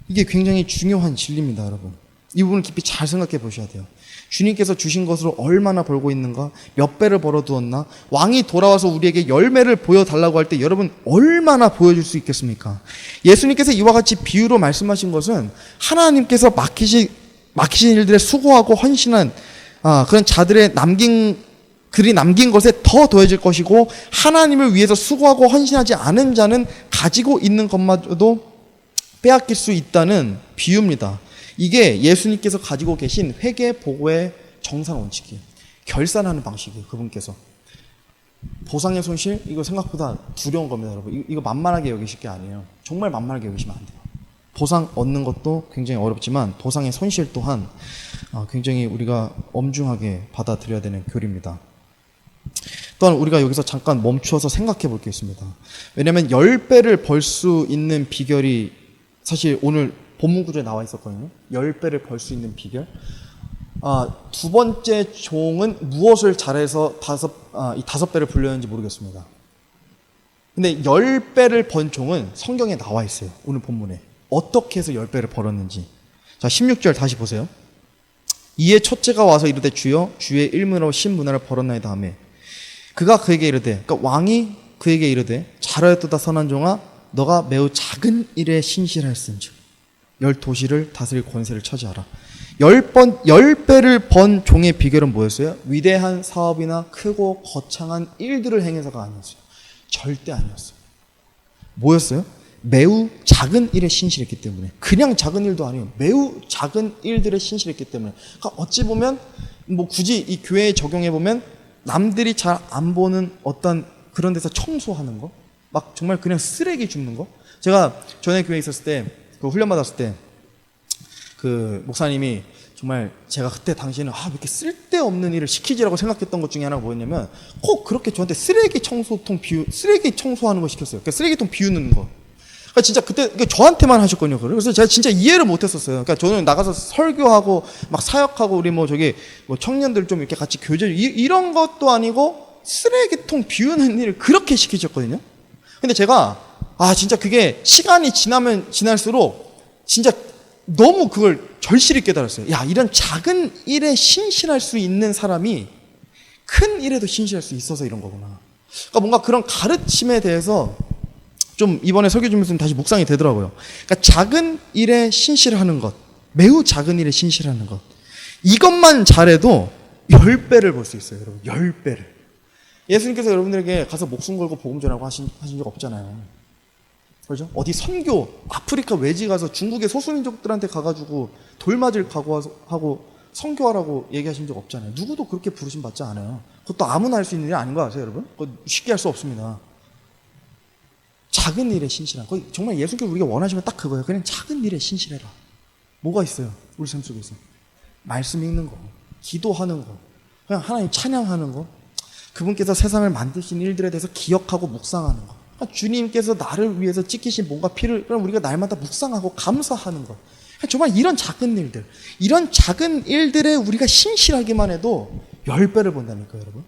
Speaker 1: 이게 굉장히 중요한 진리입니다, 여러분. 이 부분을 깊이 잘 생각해 보셔야 돼요. 주님께서 주신 것으로 얼마나 벌고 있는가, 몇 배를 벌어두었나, 왕이 돌아와서 우리에게 열매를 보여달라고 할 때 여러분 얼마나 보여줄 수 있겠습니까? 예수님께서 이와 같이 비유로 말씀하신 것은 하나님께서 맡기신 일들에 수고하고 헌신한 그런 자들의 그들이 남긴 것에 더 더해질 것이고, 하나님을 위해서 수고하고 헌신하지 않은 자는 가지고 있는 것마저도 빼앗길 수 있다는 비유입니다. 이게 예수님께서 가지고 계신 회개 보고의 정상 원칙이에요. 결산하는 방식이에요. 그분께서. 보상의 손실, 이거 생각보다 두려운 겁니다, 여러분. 이거 만만하게 여기실 게 아니에요. 정말 만만하게 여기시면 안 돼요. 보상 얻는 것도 굉장히 어렵지만 보상의 손실 또한 굉장히 우리가 엄중하게 받아들여야 되는 교리입니다. 또한 우리가 여기서 잠깐 멈추어서 생각해 볼 게 있습니다. 왜냐하면 10배를 벌 수 있는 비결이 사실 오늘 본문 구조에 나와 있었거든요. 10배를 벌 수 있는 비결. 두 번째 종은 무엇을 잘해서 이 5배를 불렸는지 모르겠습니다. 근데 10배를 번 종은 성경에 나와 있어요. 오늘 본문에. 어떻게 해서 10배를 벌었는지. 자, 16절 다시 보세요. 이에 첫째가 와서 이르되 주여 주의 일문으로 10문화를 벌었나이다 하며 그가 그에게 이르되, 그러니까 왕이 그에게 이르되 잘하였도다 선한 종아 너가 매우 작은 일에 신실하였은즉 10도시를 다스릴 권세를 차지하라. 10배를 번 종의 비결은 뭐였어요? 위대한 사업이나 크고 거창한 일들을 행해서가 아니었어요. 절대 아니었어요. 뭐였어요? 매우 작은 일에 신실했기 때문에. 그냥 작은 일도 아니에요. 매우 작은 일들에 신실했기 때문에. 그러니까 어찌 보면 굳이 이 교회에 적용해 보면 남들이 잘 안 보는 어떤 그런 데서 청소하는 거, 막 정말 그냥 쓰레기 줍는 거. 제가 전에 교회에 있었을 때, 그 훈련 받았을 때, 그 목사님이 정말 제가 그때 당시에는 왜 이렇게 쓸데없는 일을 시키지라고 생각했던 것 중에 하나가 뭐였냐면 꼭 그렇게 저한테 쓰레기 청소하는 거 시켰어요. 그러니까 쓰레기통 비우는 거. 그러니까 진짜 그때 저한테만 하셨거든요. 그래서 제가 진짜 이해를 못했었어요. 그러니까 저는 나가서 설교하고 막 사역하고 우리 청년들 좀 이렇게 같이 교제 이런 것도 아니고 쓰레기통 비우는 일을 그렇게 시키셨거든요. 근데 제가 진짜 그게 시간이 지나면 지날수록 진짜 너무 그걸 절실히 깨달았어요. 이런 작은 일에 신실할 수 있는 사람이 큰 일에도 신실할 수 있어서 이런 거구나. 그러니까 뭔가 그런 가르침에 대해서 좀 이번에 설교 준비해서 다시 묵상이 되더라고요. 그러니까 작은 일에 신실하는 것, 매우 작은 일에 신실하는 것, 이것만 잘해도 10배를 벌 수 있어요. 여러분, 10배를. 예수님께서 여러분들에게 가서 목숨 걸고 복음 전하고 하신 적 없잖아요. 그렇죠? 어디 선교, 아프리카 외지 가서 중국의 소수민족들한테 가가지고 돌 맞을 각오하고 선교하라고 얘기하신 적 없잖아요. 누구도 그렇게 부르심 받지 않아요. 그것도 아무나 할 수 있는 일이 아닌 거 아세요, 여러분? 그거 쉽게 할 수 없습니다. 작은 일에 신실한. 정말 예수님께서 우리가 원하시면 딱 그거예요. 그냥 작은 일에 신실해라. 뭐가 있어요? 우리 삶 속에서. 말씀 읽는 거, 기도하는 거, 그냥 하나님 찬양하는 거, 그분께서 세상을 만드신 일들에 대해서 기억하고 묵상하는 거. 그러니까 주님께서 나를 위해서 찢기신 뭔가 피를, 그럼 우리가 날마다 묵상하고 감사하는 거. 정말 이런 작은 일들, 이런 작은 일들에 우리가 신실하기만 해도 10배를 본다니까요, 여러분.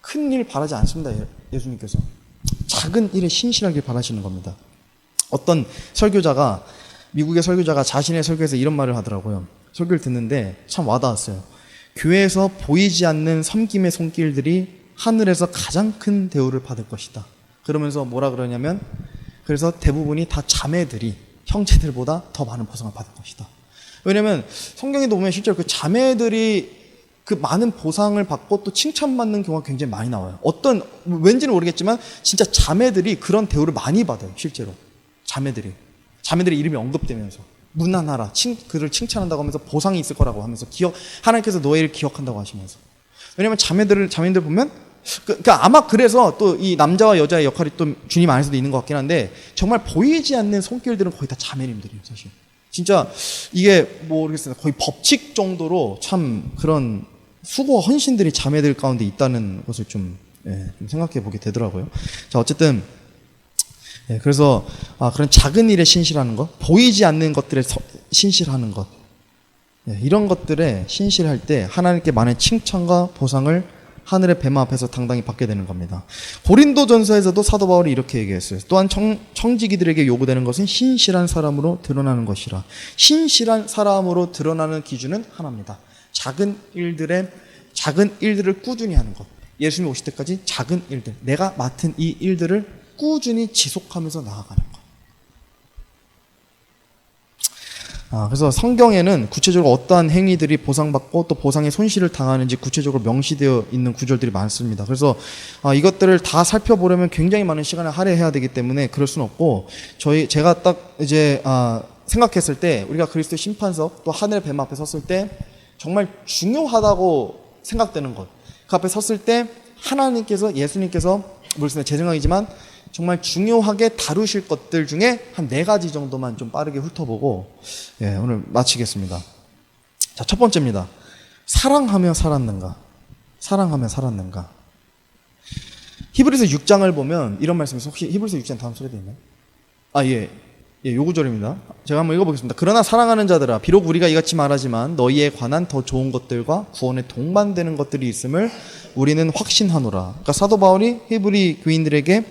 Speaker 1: 큰 일 바라지 않습니다, 예수님께서. 작은 일에 신실하길 바라시는 겁니다. 어떤 설교자가, 미국의 설교자가 자신의 설교에서 이런 말을 하더라고요. 설교를 듣는데 참 와닿았어요. 교회에서 보이지 않는 섬김의 손길들이 하늘에서 가장 큰 대우를 받을 것이다. 그러면서 뭐라 그러냐면, 그래서 대부분이 다 자매들이 형제들보다 더 많은 보상을 받을 것이다. 왜냐면 성경에도 보면 실제로 그 자매들이 그 많은 보상을 받고 또 칭찬받는 경우가 굉장히 많이 나와요. 왠지는 모르겠지만 진짜 자매들이 그런 대우를 많이 받아요. 실제로 자매들의 이름이 언급되면서 문안하라, 그를 칭찬한다고 하면서 보상이 있을 거라고 하면서 하나님께서 너희를 기억한다고 하시면서. 왜냐면 자매들 보면 그러니까 아마 그래서 또 이 남자와 여자의 역할이 또 주님 안에서도 있는 것 같긴 한데, 정말 보이지 않는 손길들은 거의 다 자매님들이에요, 사실. 진짜 이게 모르겠어요. 거의 법칙 정도로 참 그런 수고와 헌신들이 자매들 가운데 있다는 것을 좀 생각해 보게 되더라고요. 자, 어쨌든 그래서 그런 작은 일에 신실하는 것, 보이지 않는 것들에 신실하는 것, 이런 것들에 신실할 때 하나님께 많은 칭찬과 보상을 하늘의 뱀 앞에서 당당히 받게 되는 겁니다. 고린도전서에서도 사도 바울이 이렇게 얘기했어요. 또한 청지기들에게 요구되는 것은 신실한 사람으로 드러나는 것이라. 신실한 사람으로 드러나는 기준은 하나입니다. 작은 일들을 꾸준히 하는 것. 예수님이 오실 때까지 작은 일들, 내가 맡은 이 일들을 꾸준히 지속하면서 나아가는 것. 그래서 성경에는 구체적으로 어떠한 행위들이 보상받고 또 보상의 손실을 당하는지 구체적으로 명시되어 있는 구절들이 많습니다. 그래서 이것들을 다 살펴보려면 굉장히 많은 시간을 할애해야 되기 때문에 그럴 수는 없고, 제가 딱 이제 생각했을 때 우리가 그리스도 심판석 또 하늘의 뱀 앞에 섰을 때 정말 중요하다고 생각되는 것, 그 앞에 섰을 때 하나님께서, 예수님께서, 물론 제 생각이지만 정말 중요하게 다루실 것들 중에 한 4가지 정도만 좀 빠르게 훑어보고 오늘 마치겠습니다. 자, 첫 번째입니다. 사랑하며 살았는가? 사랑하며 살았는가? 히브리서 6장을 보면 이런 말씀이 있어요. 혹시 히브리서 6장 다음 소리도 있나요? 요 구절입니다. 제가 한번 읽어보겠습니다. 그러나 사랑하는 자들아, 비록 우리가 이같이 말하지만 너희에 관한 더 좋은 것들과 구원에 동반되는 것들이 있음을 우리는 확신하노라. 그러니까 사도 바울이 히브리 교인들에게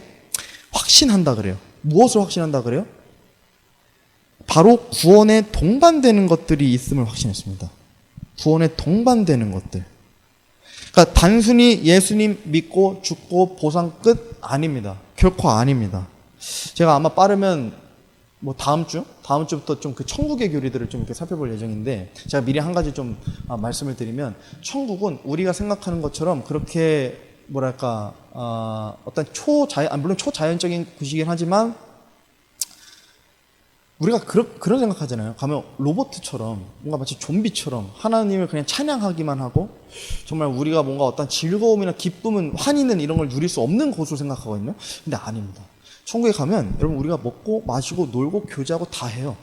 Speaker 1: 확신한다 그래요. 무엇을 확신한다 그래요? 바로 구원에 동반되는 것들이 있음을 확신했습니다. 구원에 동반되는 것들. 그러니까 단순히 예수님 믿고 죽고 보상 끝 아닙니다. 결코 아닙니다. 제가 아마 빠르면 다음 주부터 좀 그 천국의 교리들을 좀 이렇게 살펴볼 예정인데, 제가 미리 한 가지 좀 말씀을 드리면, 천국은 우리가 생각하는 것처럼 그렇게 어떤 물론 초자연적인 곳이긴 하지만, 우리가 그런 생각하잖아요. 가면 로봇처럼, 뭔가 마치 좀비처럼 하나님을 그냥 찬양하기만 하고, 정말 우리가 뭔가 어떤 즐거움이나 기쁨은, 환희는 이런 걸 누릴 수 없는 곳으로 생각하거든요. 근데 아닙니다. 천국에 가면 여러분 우리가 먹고 마시고 놀고 교제하고 다 해요.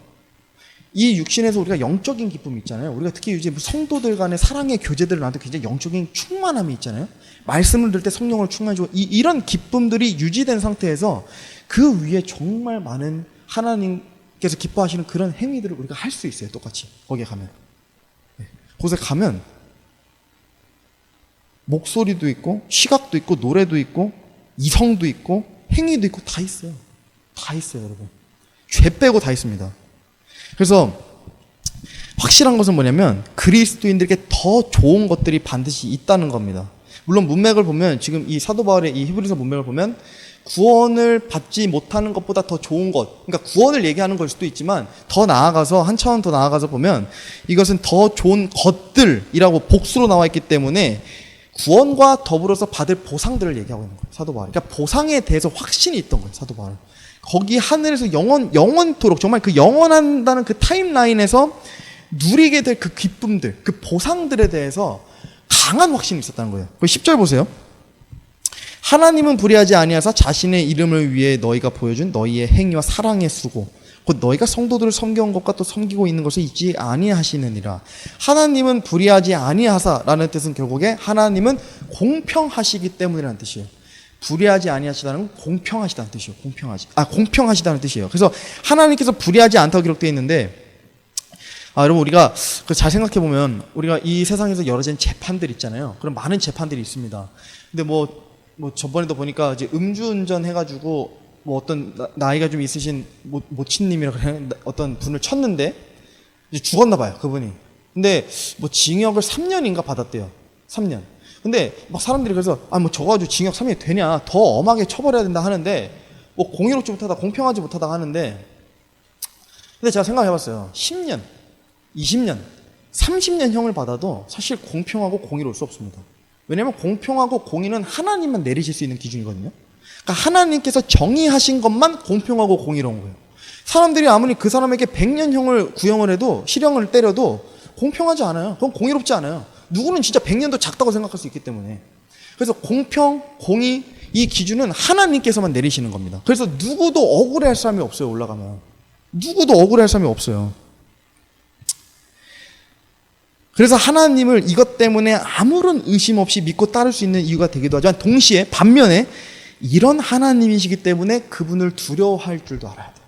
Speaker 1: 이 육신에서 우리가 영적인 기쁨이 있잖아요. 우리가 특히 이제 성도들 간의 사랑의 교제들을 나한테 굉장히 영적인 충만함이 있잖아요. 말씀을 들을 때 성령을 충만해주고 이런 기쁨들이 유지된 상태에서 그 위에 정말 많은 하나님께서 기뻐하시는 그런 행위들을 우리가 할 수 있어요. 똑같이 거기에 가면. 곳에 가면 목소리도 있고 시각도 있고 노래도 있고 이성도 있고 행위도 있고 다 있어요. 다 있어요, 여러분. 죄 빼고 다 있습니다. 그래서 확실한 것은 뭐냐면 그리스도인들에게 더 좋은 것들이 반드시 있다는 겁니다. 물론 문맥을 보면, 지금 이 사도 바울의 이 히브리서 문맥을 보면 구원을 받지 못하는 것보다 더 좋은 것, 그러니까 구원을 얘기하는 걸 수도 있지만 더 나아가서, 한 차원 더 나아가서 보면 이것은 더 좋은 것들이라고 복수로 나와 있기 때문에 구원과 더불어서 받을 보상들을 얘기하고 있는 거예요, 사도 바울. 그러니까 보상에 대해서 확신이 있던 거예요, 사도 바울. 거기 하늘에서 영원토록, 정말 그 영원한다는 그 타임라인에서 누리게 될 그 기쁨들, 그 보상들에 대해서 강한 확신이 있었다는 거예요. 10절 보세요. 하나님은 불의하지 아니하사 자신의 이름을 위해 너희가 보여준 너희의 행위와 사랑의 수고, 곧 너희가 성도들을 섬겨온 것과 또 섬기고 있는 것을 잊지 아니하시느니라. 하나님은 불의하지 아니하사라는 뜻은 결국에 하나님은 공평하시기 때문이라는 뜻이에요. 불의하지 아니하시다는 건 공평하시다는 뜻이에요. 공평하시다는 뜻이에요. 그래서 하나님께서 불의하지 않다고 기록되어 있는데, 여러분 우리가 잘 생각해 보면 우리가 이 세상에서 여러 재판들 있잖아요. 그런 많은 재판들이 있습니다. 근데 저번에도 보니까 이제 음주운전 해가지고 어떤 나이가 좀 있으신 모친님이라 그래, 어떤 분을 쳤는데 이제 죽었나 봐요, 그분이. 근데 징역을 3년인가 받았대요. 3년. 근데 사람들이 그래서 저거 가지고 징역 3년이 되냐, 더 엄하게 처벌해야 된다 하는데, 공의롭지 못하다, 공평하지 못하다 하는데, 근데 제가 생각해봤어요. 10년, 20년, 30년 형을 받아도 사실 공평하고 공의로울 수 없습니다. 왜냐하면 공평하고 공의는 하나님만 내리실 수 있는 기준이거든요. 그러니까 하나님께서 정의하신 것만 공평하고 공의로운 거예요. 사람들이 아무리 그 사람에게 100년형을 구형을 해도, 실형을 때려도 공평하지 않아요. 그건 공의롭지 않아요. 누구는 진짜 100년도 작다고 생각할 수 있기 때문에. 그래서 공평, 공의, 이 기준은 하나님께서만 내리시는 겁니다. 그래서 누구도 억울해할 사람이 없어요, 올라가면. 누구도 억울해할 사람이 없어요. 그래서 하나님을 이것 때문에 아무런 의심 없이 믿고 따를 수 있는 이유가 되기도 하지만, 동시에 반면에 이런 하나님이시기 때문에 그분을 두려워할 줄도 알아야 돼요.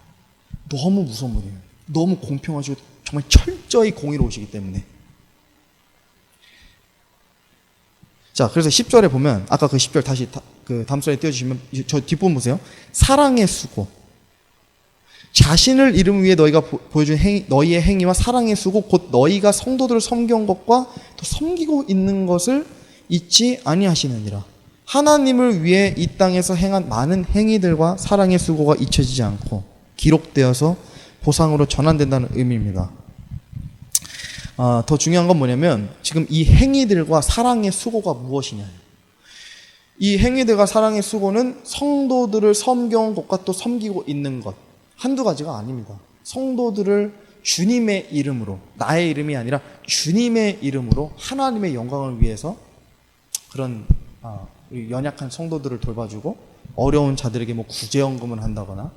Speaker 1: 너무 무서운 분이에요. 너무 공평하시고 정말 철저히 공의로우시기 때문에. 자, 그래서 10절에 보면, 아까 그 10절 다시 그 다음 슬라이드 띄워주시면, 저 뒷부분 보세요. 사랑의 수고. 자신을 이름 위해 너희가 보여준 너희의 행위와 사랑의 수고, 곧 너희가 성도들을 섬겨온 것과 또 섬기고 있는 것을 잊지 아니하시느니라. 하나님을 위해 이 땅에서 행한 많은 행위들과 사랑의 수고가 잊혀지지 않고 기록되어서 보상으로 전환된다는 의미입니다. 더 중요한 건 뭐냐면, 지금 이 행위들과 사랑의 수고가 무엇이냐. 이 행위들과 사랑의 수고는 성도들을 섬겨온 것과 또 섬기고 있는 것, 한두 가지가 아닙니다. 성도들을 주님의 이름으로, 나의 이름이 아니라 주님의 이름으로 하나님의 영광을 위해서 그런 연약한 성도들을 돌봐주고, 어려운 자들에게 뭐 구제연금을 한다거나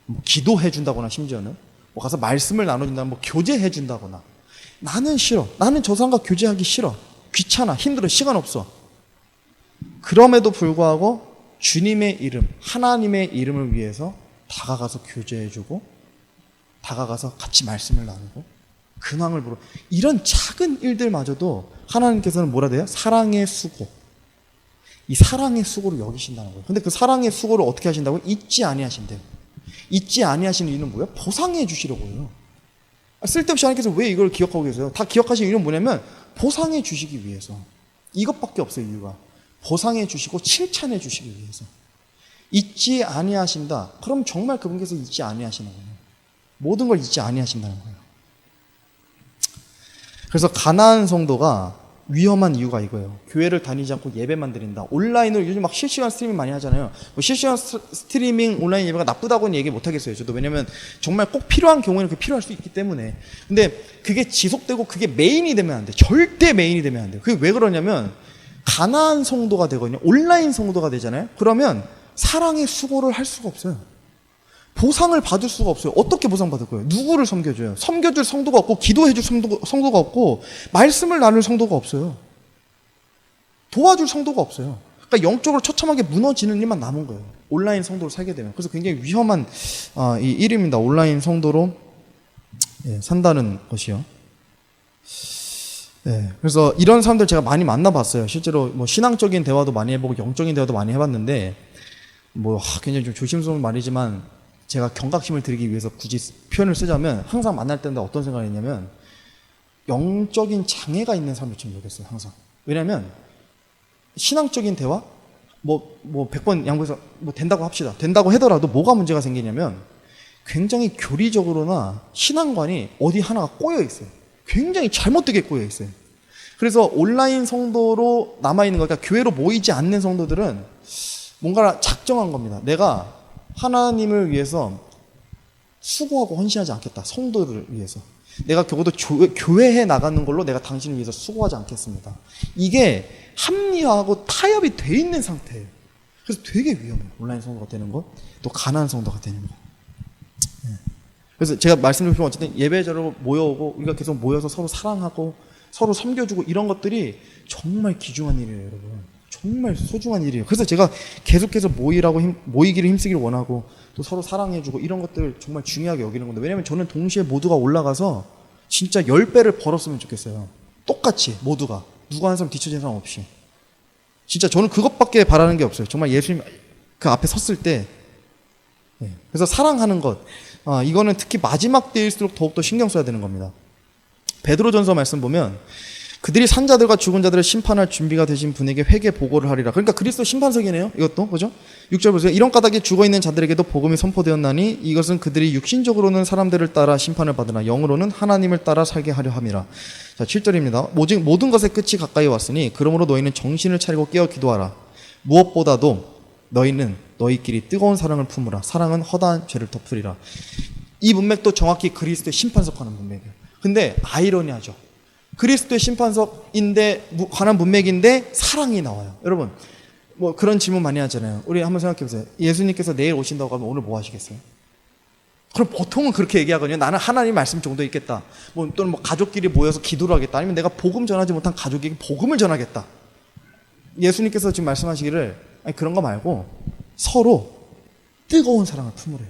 Speaker 1: 뭐 기도해 준다거나 심지어는 뭐 가서 말씀을 나눠준다거나 뭐 교제해 준다거나 나는 싫어. 나는 저 사람과 교제하기 싫어. 귀찮아. 힘들어. 시간 없어. 그럼에도 불구하고 주님의 이름, 하나님의 이름을 위해서 다가가서 교제해주고 다가가서 같이 말씀을 나누고 근황을 물어. 이런 작은 일들마저도 하나님께서는 뭐라 돼요? 사랑의 수고. 이 사랑의 수고를 여기신다는 거예요. 근데 그 사랑의 수고를 어떻게 하신다고요? 잊지 아니하신대요. 잊지 아니하시는 이유는 뭐예요? 보상해 주시려고요. 쓸데없이 하나님께서 왜 이걸 기억하고 계세요? 다 기억하시는 이유는 뭐냐면 보상해 주시기 위해서. 이것밖에 없어요, 이유가. 보상해 주시고 칭찬해 주시기 위해서. 잊지 아니하신다. 그럼 정말 그분께서 잊지 아니하시는 거예요. 모든 걸 잊지 아니하신다는 거예요. 그래서 가나안 성도가 위험한 이유가 이거예요. 교회를 다니지 않고 예배만 드린다. 온라인으로 요즘 막 실시간 스트리밍 많이 하잖아요. 뭐 실시간 스트리밍 온라인 예배가 나쁘다고는 얘기 못 하겠어요. 저도 왜냐면 정말 꼭 필요한 경우에는 그게 필요할 수 있기 때문에. 근데 그게 지속되고 그게 메인이 되면 안 돼. 절대 메인이 되면 안 돼요. 그게 왜 그러냐면 가나안 성도가 되거든요. 온라인 성도가 되잖아요. 그러면 사랑의 수고를 할 수가 없어요. 보상을 받을 수가 없어요. 어떻게 보상받을 거예요? 누구를 섬겨줘요? 섬겨줄 성도가 없고 기도해줄 성도가 없고 말씀을 나눌 성도가 없어요. 도와줄 성도가 없어요. 그러니까 영적으로 처참하게 무너지는 일만 남은 거예요. 온라인 성도로 살게 되면. 그래서 굉장히 위험한 이 일입니다. 온라인 성도로 산다는 것이요. 그래서 이런 사람들 제가 많이 만나봤어요. 실제로 뭐 신앙적인 대화도 많이 해보고 영적인 대화도 많이 해봤는데 굉장히 좀 조심스러운 말이지만 제가 경각심을 드리기 위해서 굳이 표현을 쓰자면 항상 만날 때마다 어떤 생각을 했냐면 영적인 장애가 있는 사람들처럼 여겼어요. 항상. 왜냐하면 신앙적인 대화 100번 양보해서 된다고 합시다. 된다고 하더라도 뭐가 문제가 생기냐면 굉장히 교리적으로나 신앙관이 어디 하나가 꼬여 있어요. 굉장히 잘못되게 꼬여 있어요. 그래서 온라인 성도로 남아있는 거니까 교회로 모이지 않는 성도들은 뭔가 작정한 겁니다. 내가 하나님을 위해서 수고하고 헌신하지 않겠다. 성도를 위해서. 내가 적어도 교회에 나가는 걸로 내가 당신을 위해서 수고하지 않겠습니다. 이게 합리화하고 타협이 돼 있는 상태예요. 그래서 되게 위험해요. 온라인 성도가 되는 거, 또 가난한 성도가 되는 거. 그래서 제가 말씀드리면 어쨌든 예배자로 모여오고 우리가 계속 모여서 서로 사랑하고 서로 섬겨주고 이런 것들이 정말 귀중한 일이에요, 여러분. 정말 소중한 일이에요. 그래서 제가 계속해서 모이기를 힘쓰기를 원하고 또 서로 사랑해주고 이런 것들을 정말 중요하게 여기는 건데 왜냐면 저는 동시에 모두가 올라가서 진짜 10배를 벌었으면 좋겠어요. 똑같이 모두가. 누가 한 사람 뒤처진 사람 없이. 진짜 저는 그것밖에 바라는 게 없어요. 정말 예수님 그 앞에 섰을 때 그래서 사랑하는 것 이거는 특히 마지막 때일수록 더욱더 신경 써야 되는 겁니다. 베드로전서 말씀 보면 그들이 산 자들과 죽은 자들을 심판할 준비가 되신 분에게 회개 보고를 하리라. 그러니까 그리스도 심판석이네요. 이것도 그죠? 6절 보세요. 이런 까닭에 죽어있는 자들에게도 복음이 선포되었나니 이것은 그들이 육신적으로는 사람들을 따라 심판을 받으나 영으로는 하나님을 따라 살게 하려 함이라. 자 7절입니다. 모든 것의 끝이 가까이 왔으니 그러므로 너희는 정신을 차리고 깨어 기도하라. 무엇보다도 너희는 너희끼리 뜨거운 사랑을 품으라. 사랑은 허다한 죄를 덮으리라. 이 문맥도 정확히 그리스도의 심판석하는 문맥이에요. 근데 아이러니하죠. 그리스도의 심판석인데 관한 문맥인데 사랑이 나와요. 여러분 그런 질문 많이 하잖아요. 우리 한번 생각해 보세요. 예수님께서 내일 오신다고 하면 오늘 뭐 하시겠어요? 그럼 보통은 그렇게 얘기하거든요. 나는 하나님 말씀 정도 있겠다. 또는 가족끼리 모여서 기도를 하겠다. 아니면 내가 복음 전하지 못한 가족에게 복음을 전하겠다. 예수님께서 지금 말씀하시기를 그런 거 말고 서로 뜨거운 사랑을 품으래요.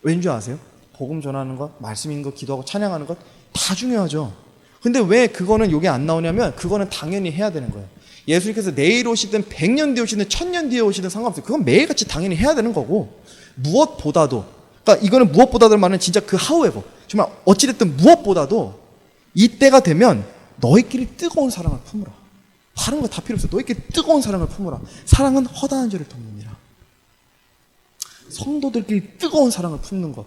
Speaker 1: 왠지 아세요? 복음 전하는 것, 말씀 읽는 것, 기도하고 찬양하는 것 다 중요하죠. 근데 왜 그거는 여기 안 나오냐면 그거는 당연히 해야 되는 거예요. 예수님께서 내일 오시든 100년 뒤에 오시든 1000년 뒤에 오시든 상관없어요. 그건 매일같이 당연히 해야 되는 거고 무엇보다도 그러니까 이거는 무엇보다도 말은 진짜 그 however 정말 어찌됐든 무엇보다도 이때가 되면 너희끼리 뜨거운 사랑을 품으라. 다른 거 다 필요 없어. 너희끼리 뜨거운 사랑을 품으라. 사랑은 허다한 죄를 덮느니라. 성도들끼리 뜨거운 사랑을 품는 것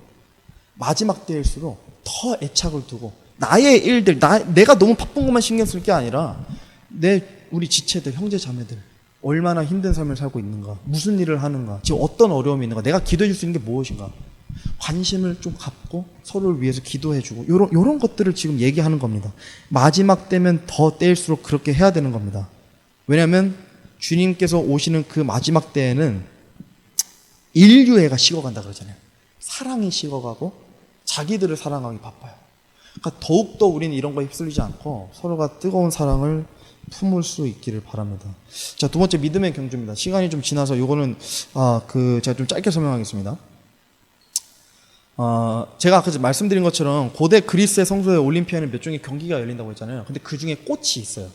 Speaker 1: 마지막 때일수록 더 애착을 두고 나의 일들, 내가 너무 바쁜 것만 신경 쓸 게 아니라 우리 지체들, 형제 자매들 얼마나 힘든 삶을 살고 있는가, 무슨 일을 하는가, 지금 어떤 어려움이 있는가, 내가 기도해 줄 수 있는 게 무엇인가 관심을 좀 갖고 서로를 위해서 기도해주고 요런 것들을 지금 얘기하는 겁니다. 마지막 때면 더 때일수록 그렇게 해야 되는 겁니다. 왜냐하면 주님께서 오시는 그 마지막 때에는 인류애가 식어간다 그러잖아요. 사랑이 식어가고 자기들을 사랑하기 바빠요. 그러니까 더욱더 우리는 이런 거에 휩쓸리지 않고 서로가 뜨거운 사랑을 품을 수 있기를 바랍니다. 자, 두 번째 믿음의 경주입니다. 시간이 좀 지나서 이거는 제가 좀 짧게 설명하겠습니다. 제가 아까 말씀드린 것처럼 고대 그리스의 성소에 올림피아는 몇 종의 경기가 열린다고 했잖아요. 근데 그 중에 꽃이 있어요.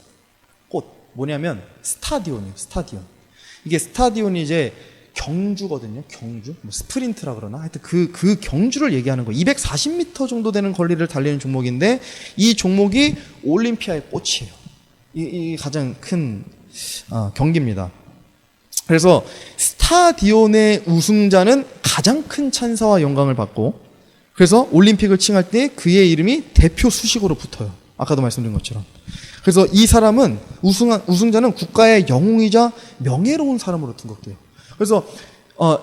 Speaker 1: 꽃. 뭐냐면 스타디온이에요. 스타디온. 이게 스타디온이 이제 경주거든요. 경주. 뭐 스프린트라 그러나? 하여튼 그 경주를 얘기하는 거예요. 240m 정도 되는 거리를 달리는 종목인데 이 종목이 올림피아의 꽃이에요. 이 가장 큰 경기입니다. 그래서 스타디온의 우승자는 가장 큰 찬사와 영광을 받고 그래서 올림픽을 칭할 때 그의 이름이 대표 수식어로 붙어요. 아까도 말씀드린 것처럼. 그래서 이 사람은 우승자는 국가의 영웅이자 명예로운 사람으로 등극돼요. 그래서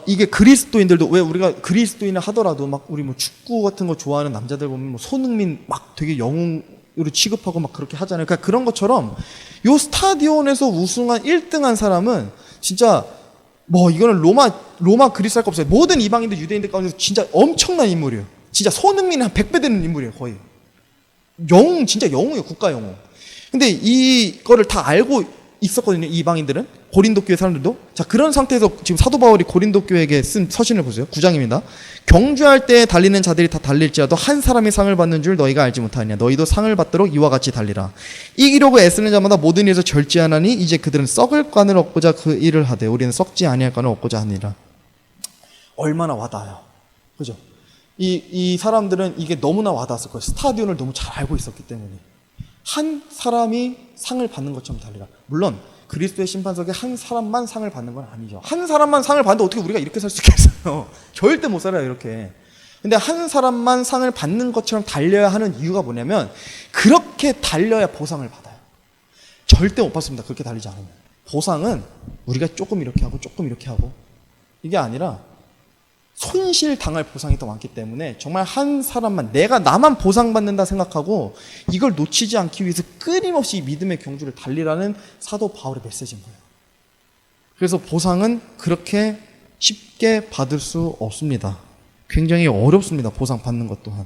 Speaker 1: 이게 그리스도인들도 왜 우리가 그리스도인을 하더라도 막 우리 뭐 축구 같은 거 좋아하는 남자들 보면 뭐 손흥민 막 되게 영웅으로 취급하고 막 그렇게 하잖아요. 그러니까 그런 것처럼 요 스타디온에서 우승한 1등한 사람은 진짜 뭐 이거는 로마 그리스 할 거 없어요. 모든 이방인들 유대인들 가운데서 진짜 엄청난 인물이에요. 진짜 손흥민이 한 100배 되는 인물이에요. 거의 영웅, 진짜 영웅이에요. 국가 영웅. 근데 이거를 다 알고 있었거든요. 이방인들은 고린도 교회 사람들도. 자, 그런 상태에서 지금 사도 바울이 고린도 교회에게 쓴 서신을 보세요. 9장입니다. 경주할 때 달리는 자들이 다 달릴지라도 한 사람이 상을 받는 줄 너희가 알지 못하느냐. 너희도 상을 받도록 이와 같이 달리라. 이기려고 애쓰는 자마다 모든 일에서 절제하나니 이제 그들은 썩을 관을 얻고자 그 일을 하되 우리는 썩지 아니할 관을 얻고자 하니라. 얼마나 와닿아요. 그죠? 이 사람들은 이게 너무나 와닿았을 거예요. 스타디온을 너무 잘 알고 있었기 때문에. 한 사람이 상을 받는 것처럼 달리라. 물론 그리스도의 심판석에 한 사람만 상을 받는 건 아니죠. 한 사람만 상을 받는데 어떻게 우리가 이렇게 살 수 있겠어요? 절대 못 살아요, 이렇게. 근데 한 사람만 상을 받는 것처럼 달려야 하는 이유가 뭐냐면 그렇게 달려야 보상을 받아요. 절대 못 받습니다, 그렇게 달리지 않으면. 보상은 우리가 조금 이렇게 하고 조금 이렇게 하고 이게 아니라 손실 당할 보상이 더 많기 때문에 정말 한 사람만, 나만 보상받는다 생각하고 이걸 놓치지 않기 위해서 끊임없이 믿음의 경주를 달리라는 사도 바울의 메시지인 거예요. 그래서 보상은 그렇게 쉽게 받을 수 없습니다. 굉장히 어렵습니다. 보상 받는 것 또한.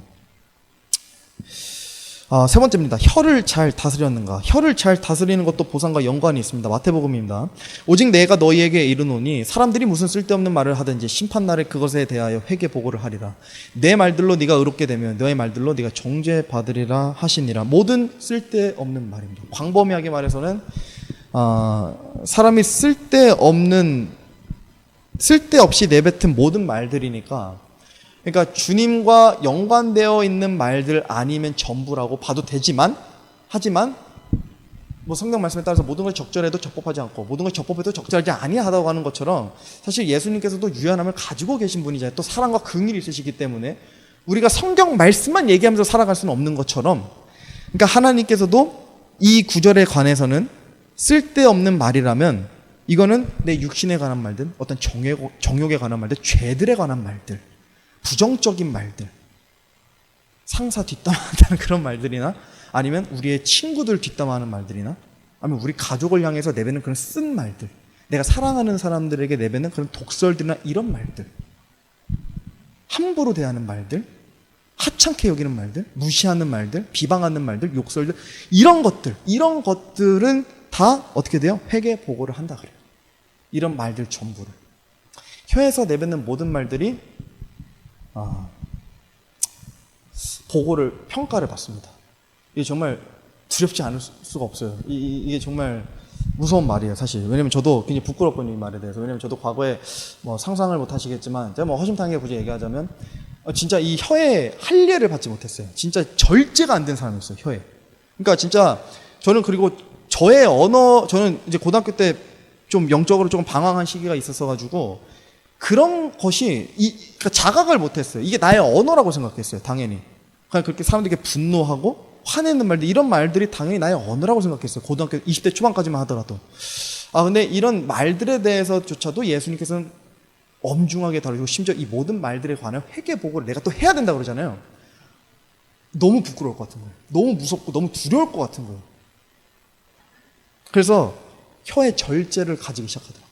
Speaker 1: 세 번째입니다. 혀를 잘 다스렸는가. 혀를 잘 다스리는 것도 보상과 연관이 있습니다. 마태복음입니다. 오직 내가 너희에게 이르노니 사람들이 무슨 쓸데없는 말을 하든지 심판날에 그것에 대하여 회개 보고를 하리라. 내 말들로 네가 의롭게 되면 너의 말들로 네가 정죄받으리라 하시니라. 모든 쓸데없는 말입니다. 광범위하게 말해서는 사람이 쓸데없이 내뱉은 모든 말들이니까, 그러니까 주님과 연관되어 있는 말들 아니면 전부라고 봐도 되지만, 하지만 뭐 성경 말씀에 따라서 모든 걸 적절해도 적법하지 않고 모든 걸 적법해도 적절하지 아니하다고 하는 것처럼 사실 예수님께서도 유연함을 가지고 계신 분이잖아요. 또 사랑과 긍휼이 있으시기 때문에 우리가 성경 말씀만 얘기하면서 살아갈 수는 없는 것처럼, 그러니까 하나님께서도 이 구절에 관해서는 쓸데없는 말이라면 이거는 내 육신에 관한 말들, 어떤 정욕에 관한 말들, 죄들에 관한 말들, 부정적인 말들, 상사 뒷담화하는 그런 말들이나 아니면 우리의 친구들 뒷담화하는 말들이나 아니면 우리 가족을 향해서 내뱉는 그런 쓴 말들, 내가 사랑하는 사람들에게 내뱉는 그런 독설들이나 이런 말들, 함부로 대하는 말들, 하찮게 여기는 말들, 무시하는 말들, 비방하는 말들, 욕설들, 이런 것들은 다 어떻게 돼요? 회개 보고를 한다 그래요. 이런 말들 전부를. 혀에서 내뱉는 모든 말들이 보고를, 평가를 받습니다. 이게 정말 두렵지 않을 수가 없어요. 이게 정말 무서운 말이에요, 사실. 왜냐면 저도 굉장히 부끄럽거든요, 이 말에 대해서. 왜냐면 저도 과거에 뭐 상상을 못 하시겠지만, 제가 뭐 허심탄회하게 굳이 얘기하자면, 진짜 이 혀에 할례를 받지 못했어요. 진짜 절제가 안 된 사람이었어요, 혀에. 그러니까 진짜 저는, 그리고 저의 언어, 저는 이제 고등학교 때 좀 영적으로 조금 방황한 시기가 있었어가지고, 그런 것이, 그러니까 자각을 못했어요. 이게 나의 언어라고 생각했어요, 당연히. 그냥 그렇게 사람들에게 분노하고 화내는 말들, 이런 말들이 당연히 나의 언어라고 생각했어요. 고등학교 20대 초반까지만 하더라도. 근데 이런 말들에 대해서조차도 예수님께서는 엄중하게 다루시고, 심지어 이 모든 말들에 관한 회개 보고를 내가 또 해야 된다고 그러잖아요. 너무 부끄러울 것 같은 거예요. 너무 무섭고 너무 두려울 것 같은 거예요. 그래서 혀의 절제를 가지기 시작하더라고요.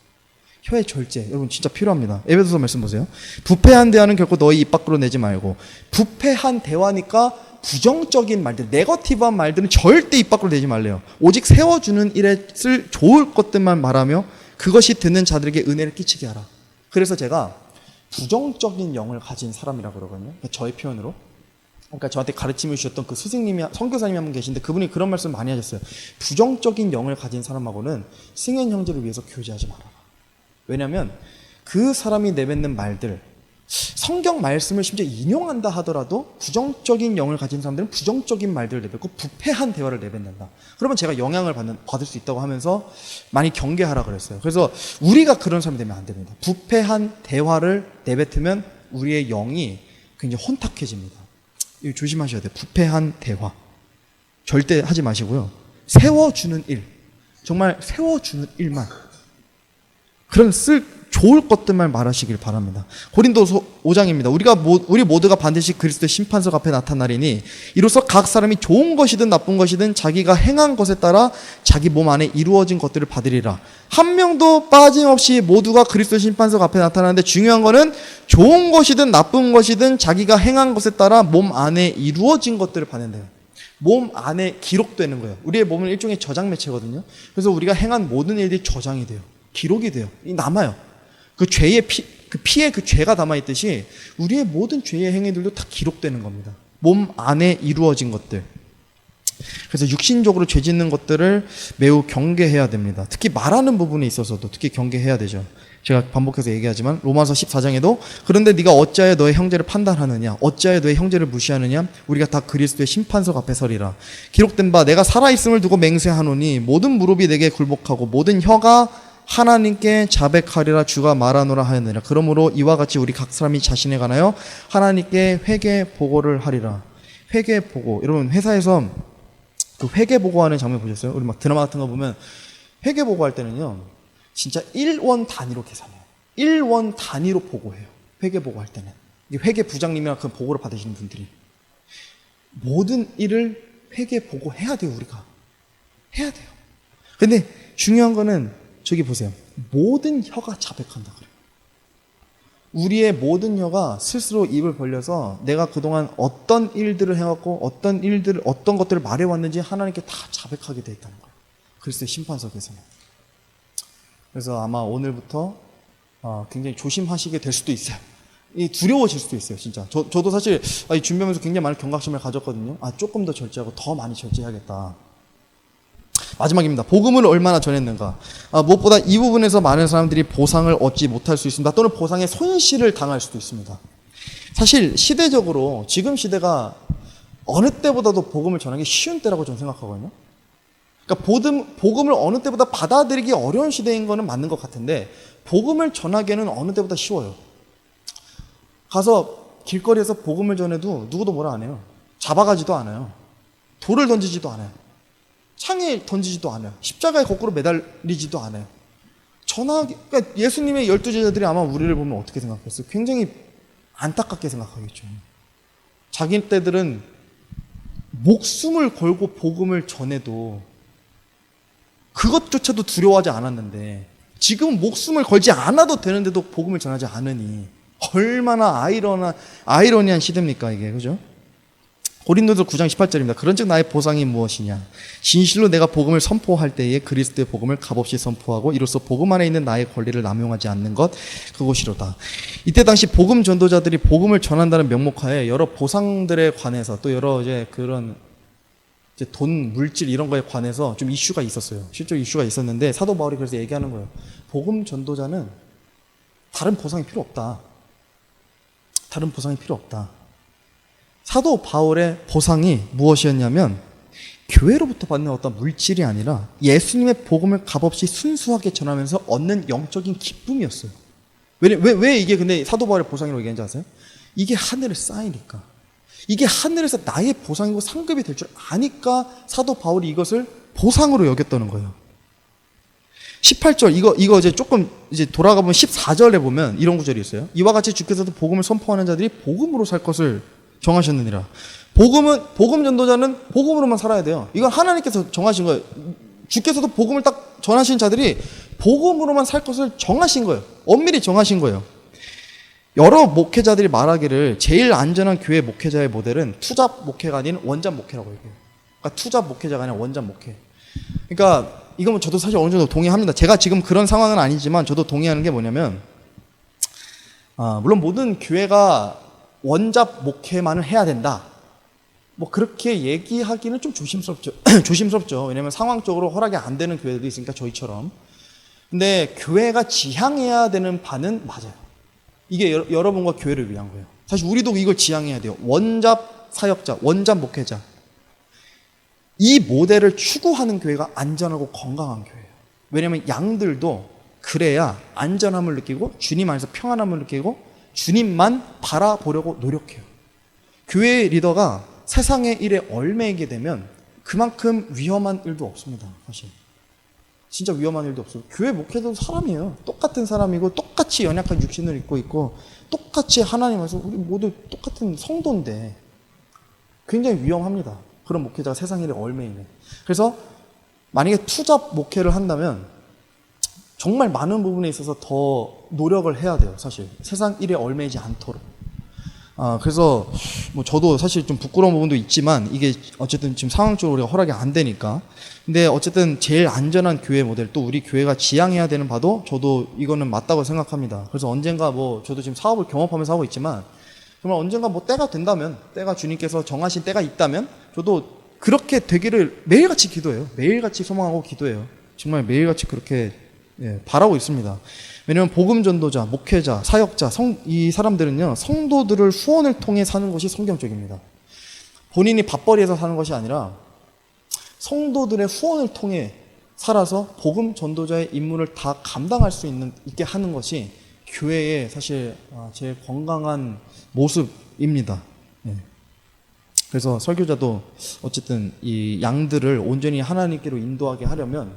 Speaker 1: 혀의 절제. 여러분 진짜 필요합니다. 에베소서 말씀 보세요. 부패한 대화는 결코 너희 입 밖으로 내지 말고. 부패한 대화니까 부정적인 말들, 네거티브한 말들은 절대 입 밖으로 내지 말래요. 오직 세워주는 일에 쓸 좋을 것들만 말하며 그것이 듣는 자들에게 은혜를 끼치게 하라. 그래서 제가 부정적인 영을 가진 사람이라고 그러거든요. 저의 표현으로. 그러니까 저한테 가르침을 주셨던 그 스승님이, 선교사님이 한 분 계신데 그분이 그런 말씀 많이 하셨어요. 부정적인 영을 가진 사람하고는 승현 형제를 위해서 교제하지 마라. 왜냐하면 그 사람이 내뱉는 말들, 성경 말씀을 심지어 인용한다 하더라도 부정적인 영을 가진 사람들은 부정적인 말들을 내뱉고 부패한 대화를 내뱉는다. 그러면 제가 영향을 받을 수 있다고 하면서 많이 경계하라 그랬어요. 그래서 우리가 그런 사람이 되면 안 됩니다. 부패한 대화를 내뱉으면 우리의 영이 굉장히 혼탁해집니다. 이거 조심하셔야 돼요. 부패한 대화 절대 하지 마시고요. 세워주는 일, 정말 세워주는 일만, 그런 좋을 것들만 말하시길 바랍니다. 고린도서 5장입니다. 우리 모두가 반드시 그리스도의 심판석 앞에 나타나리니 이로써 각 사람이 좋은 것이든 나쁜 것이든 자기가 행한 것에 따라 자기 몸 안에 이루어진 것들을 받으리라. 한 명도 빠짐없이 모두가 그리스도의 심판석 앞에 나타나는데 중요한 거는 좋은 것이든 나쁜 것이든 자기가 행한 것에 따라 몸 안에 이루어진 것들을 받는데요. 몸 안에 기록되는 거예요. 우리의 몸은 일종의 저장 매체거든요. 그래서 우리가 행한 모든 일들이 저장이 돼요. 기록이 돼요. 남아요. 그 죄의 피에 그 죄가 남아있듯이 우리의 모든 죄의 행위들도 다 기록되는 겁니다. 몸 안에 이루어진 것들. 그래서 육신적으로 죄 짓는 것들을 매우 경계해야 됩니다. 특히 말하는 부분에 있어서도 특히 경계해야 되죠. 제가 반복해서 얘기하지만 로마서 14장에도 그런데 네가 어찌하여 너의 형제를 판단하느냐, 어찌하여 너의 형제를 무시하느냐, 우리가 다 그리스도의 심판석 앞에 서리라. 기록된 바 내가 살아있음을 두고 맹세하노니 모든 무릎이 내게 굴복하고 모든 혀가 하나님께 자백하리라 주가 말하노라 하였느니라. 그러므로 이와 같이 우리 각 사람이 자신에 관하여 하나님께 회개 보고를 하리라. 회개 보고. 여러분 회사에서 그 회계 보고하는 장면 보셨어요? 우리 막 드라마 같은 거 보면 회계 보고할 때는요, 진짜 1원 단위로 계산해요. 1원 단위로 보고해요. 회계 보고할 때는. 회계 부장님이랑 그 보고를 받으시는 분들이 모든 일을 회계 보고해야 돼요. 우리가 해야 돼요. 근데 중요한 거는 저기 보세요. 모든 혀가 자백한다 그래요. 우리의 모든 혀가 스스로 입을 벌려서 내가 그동안 어떤 일들을 해왔고 어떤 것들을 말해왔는지 하나님께 다 자백하게 돼 있다는 거예요. 그리스도의 심판석에서는. 그래서 아마 오늘부터 굉장히 조심하시게 될 수도 있어요. 두려워질 수도 있어요, 진짜. 저도 사실 준비하면서 굉장히 많은 경각심을 가졌거든요. 조금 더 절제하고 더 많이 절제해야겠다. 마지막입니다. 복음을 얼마나 전했는가. 무엇보다 이 부분에서 많은 사람들이 보상을 얻지 못할 수 있습니다. 또는 보상의 손실을 당할 수도 있습니다. 사실 시대적으로 지금 시대가 어느 때보다도 복음을 전하기 쉬운 때라고 저는 생각하거든요. 그러니까 복음을 어느 때보다 받아들이기 어려운 시대인 거는 맞는 것 같은데 복음을 전하기에는 어느 때보다 쉬워요. 가서 길거리에서 복음을 전해도 누구도 뭐라 안 해요. 잡아가지도 않아요. 돌을 던지지도 않아요. 창에 던지지도 않아요. 십자가에 거꾸로 매달리지도 않아요. 그러니까 예수님의 12제자들이 아마 우리를 보면 어떻게 생각했어요? 굉장히 안타깝게 생각하겠죠. 자기 때들은 목숨을 걸고 복음을 전해도 그것조차도 두려워하지 않았는데 지금은 목숨을 걸지 않아도 되는데도 복음을 전하지 않으니 얼마나 아이러니한 시대입니까 이게, 그죠? 고린도서 9장 18절입니다. 그런즉 나의 보상이 무엇이냐? 진실로 내가 복음을 선포할 때에 그리스도의 복음을 값없이 선포하고 이로써 복음 안에 있는 나의 권리를 남용하지 않는 것, 그것이로다. 이때 당시 복음 전도자들이 복음을 전한다는 명목하에 여러 보상들에 관해서 또 여러 그런 돈, 물질 이런 거에 관해서 좀 이슈가 있었어요. 실제로 이슈가 있었는데 사도 바울이 그래서 얘기하는 거예요. 복음 전도자는 다른 보상이 필요 없다. 다른 보상이 필요 없다. 사도 바울의 보상이 무엇이었냐면 교회로부터 받는 어떤 물질이 아니라 예수님의 복음을 값없이 순수하게 전하면서 얻는 영적인 기쁨이었어요. 왜 이게 근데 사도 바울의 보상이라고 얘기하는지 아세요? 이게 하늘에 쌓이니까. 이게 하늘에서 나의 보상이고 상급이 될 줄 아니까 사도 바울이 이것을 보상으로 여겼다는 거예요. 18절 이거 이제 조금 돌아가 보면 14절에 보면 이런 구절이 있어요. 이와 같이 주께서도 복음을 선포하는 자들이 복음으로 살 것을 정하셨느니라. 복음 전도자는 복음으로만 살아야 돼요. 이건 하나님께서 정하신 거예요. 주께서도 복음을 딱 전하신 자들이 복음으로만 살 것을 정하신 거예요. 엄밀히 정하신 거예요. 여러 목회자들이 말하기를 제일 안전한 교회 목회자의 모델은 투잡 목회가 아닌 원잡 목회라고 얘기해요. 그러니까 투잡 목회자가 아니라 원잡 목회. 그러니까 이건 저도 사실 어느 정도 동의합니다. 제가 지금 그런 상황은 아니지만 저도 동의하는 게 뭐냐면, 물론 모든 교회가 원잡 목회만을 해야 된다, 뭐 그렇게 얘기하기는 좀 조심스럽죠. 조심스럽죠. 왜냐면 상황적으로 허락이 안 되는 교회들도 있으니까, 저희처럼. 근데 교회가 지향해야 되는 바는 맞아요. 이게 여러분과 교회를 위한 거예요. 사실 우리도 이걸 지향해야 돼요. 원잡 사역자, 원잡 목회자. 이 모델을 추구하는 교회가 안전하고 건강한 교회예요. 왜냐하면 양들도 그래야 안전함을 느끼고 주님 안에서 평안함을 느끼고 주님만 바라보려고 노력해요. 교회의 리더가 세상의 일에 얽매이게 되면 그만큼 위험한 일도 없습니다. 사실 진짜 위험한 일도 없어요. 교회 목회자도 사람이에요. 똑같은 사람이고 똑같이 연약한 육신을 입고 있고 똑같이 하나님 안에서 우리 모두 똑같은 성도인데 굉장히 위험합니다. 그런 목회자가 세상 일에 얽매이네. 그래서 만약에 투잡 목회를 한다면 정말 많은 부분에 있어서 더 노력을 해야 돼요. 사실 세상 일에 얽매이지 않도록. 그래서 뭐 저도 사실 좀 부끄러운 부분도 있지만 이게 어쨌든 지금 상황적으로 우리가 허락이 안 되니까. 근데 어쨌든 제일 안전한 교회 모델, 또 우리 교회가 지향해야 되는 바도 저도 이거는 맞다고 생각합니다. 그래서 언젠가 뭐 저도 지금 사업을 경험하면서 하고 있지만 정말 언젠가 뭐 때가 된다면, 때가 주님께서 정하신 때가 있다면 저도 그렇게 되기를 매일같이 기도해요. 매일같이 소망하고 기도해요. 정말 매일같이 그렇게 바라고 있습니다. 왜냐하면 복음 전도자, 목회자, 사역자, 이 사람들은요 성도들을 후원을 통해 사는 것이 성경적입니다. 본인이 밥벌이해서 사는 것이 아니라 성도들의 후원을 통해 살아서 복음 전도자의 임무를 다 감당할 수 있게 하는 것이 교회의 사실 제일 건강한 모습입니다. 그래서 설교자도 어쨌든 이 양들을 온전히 하나님께로 인도하게 하려면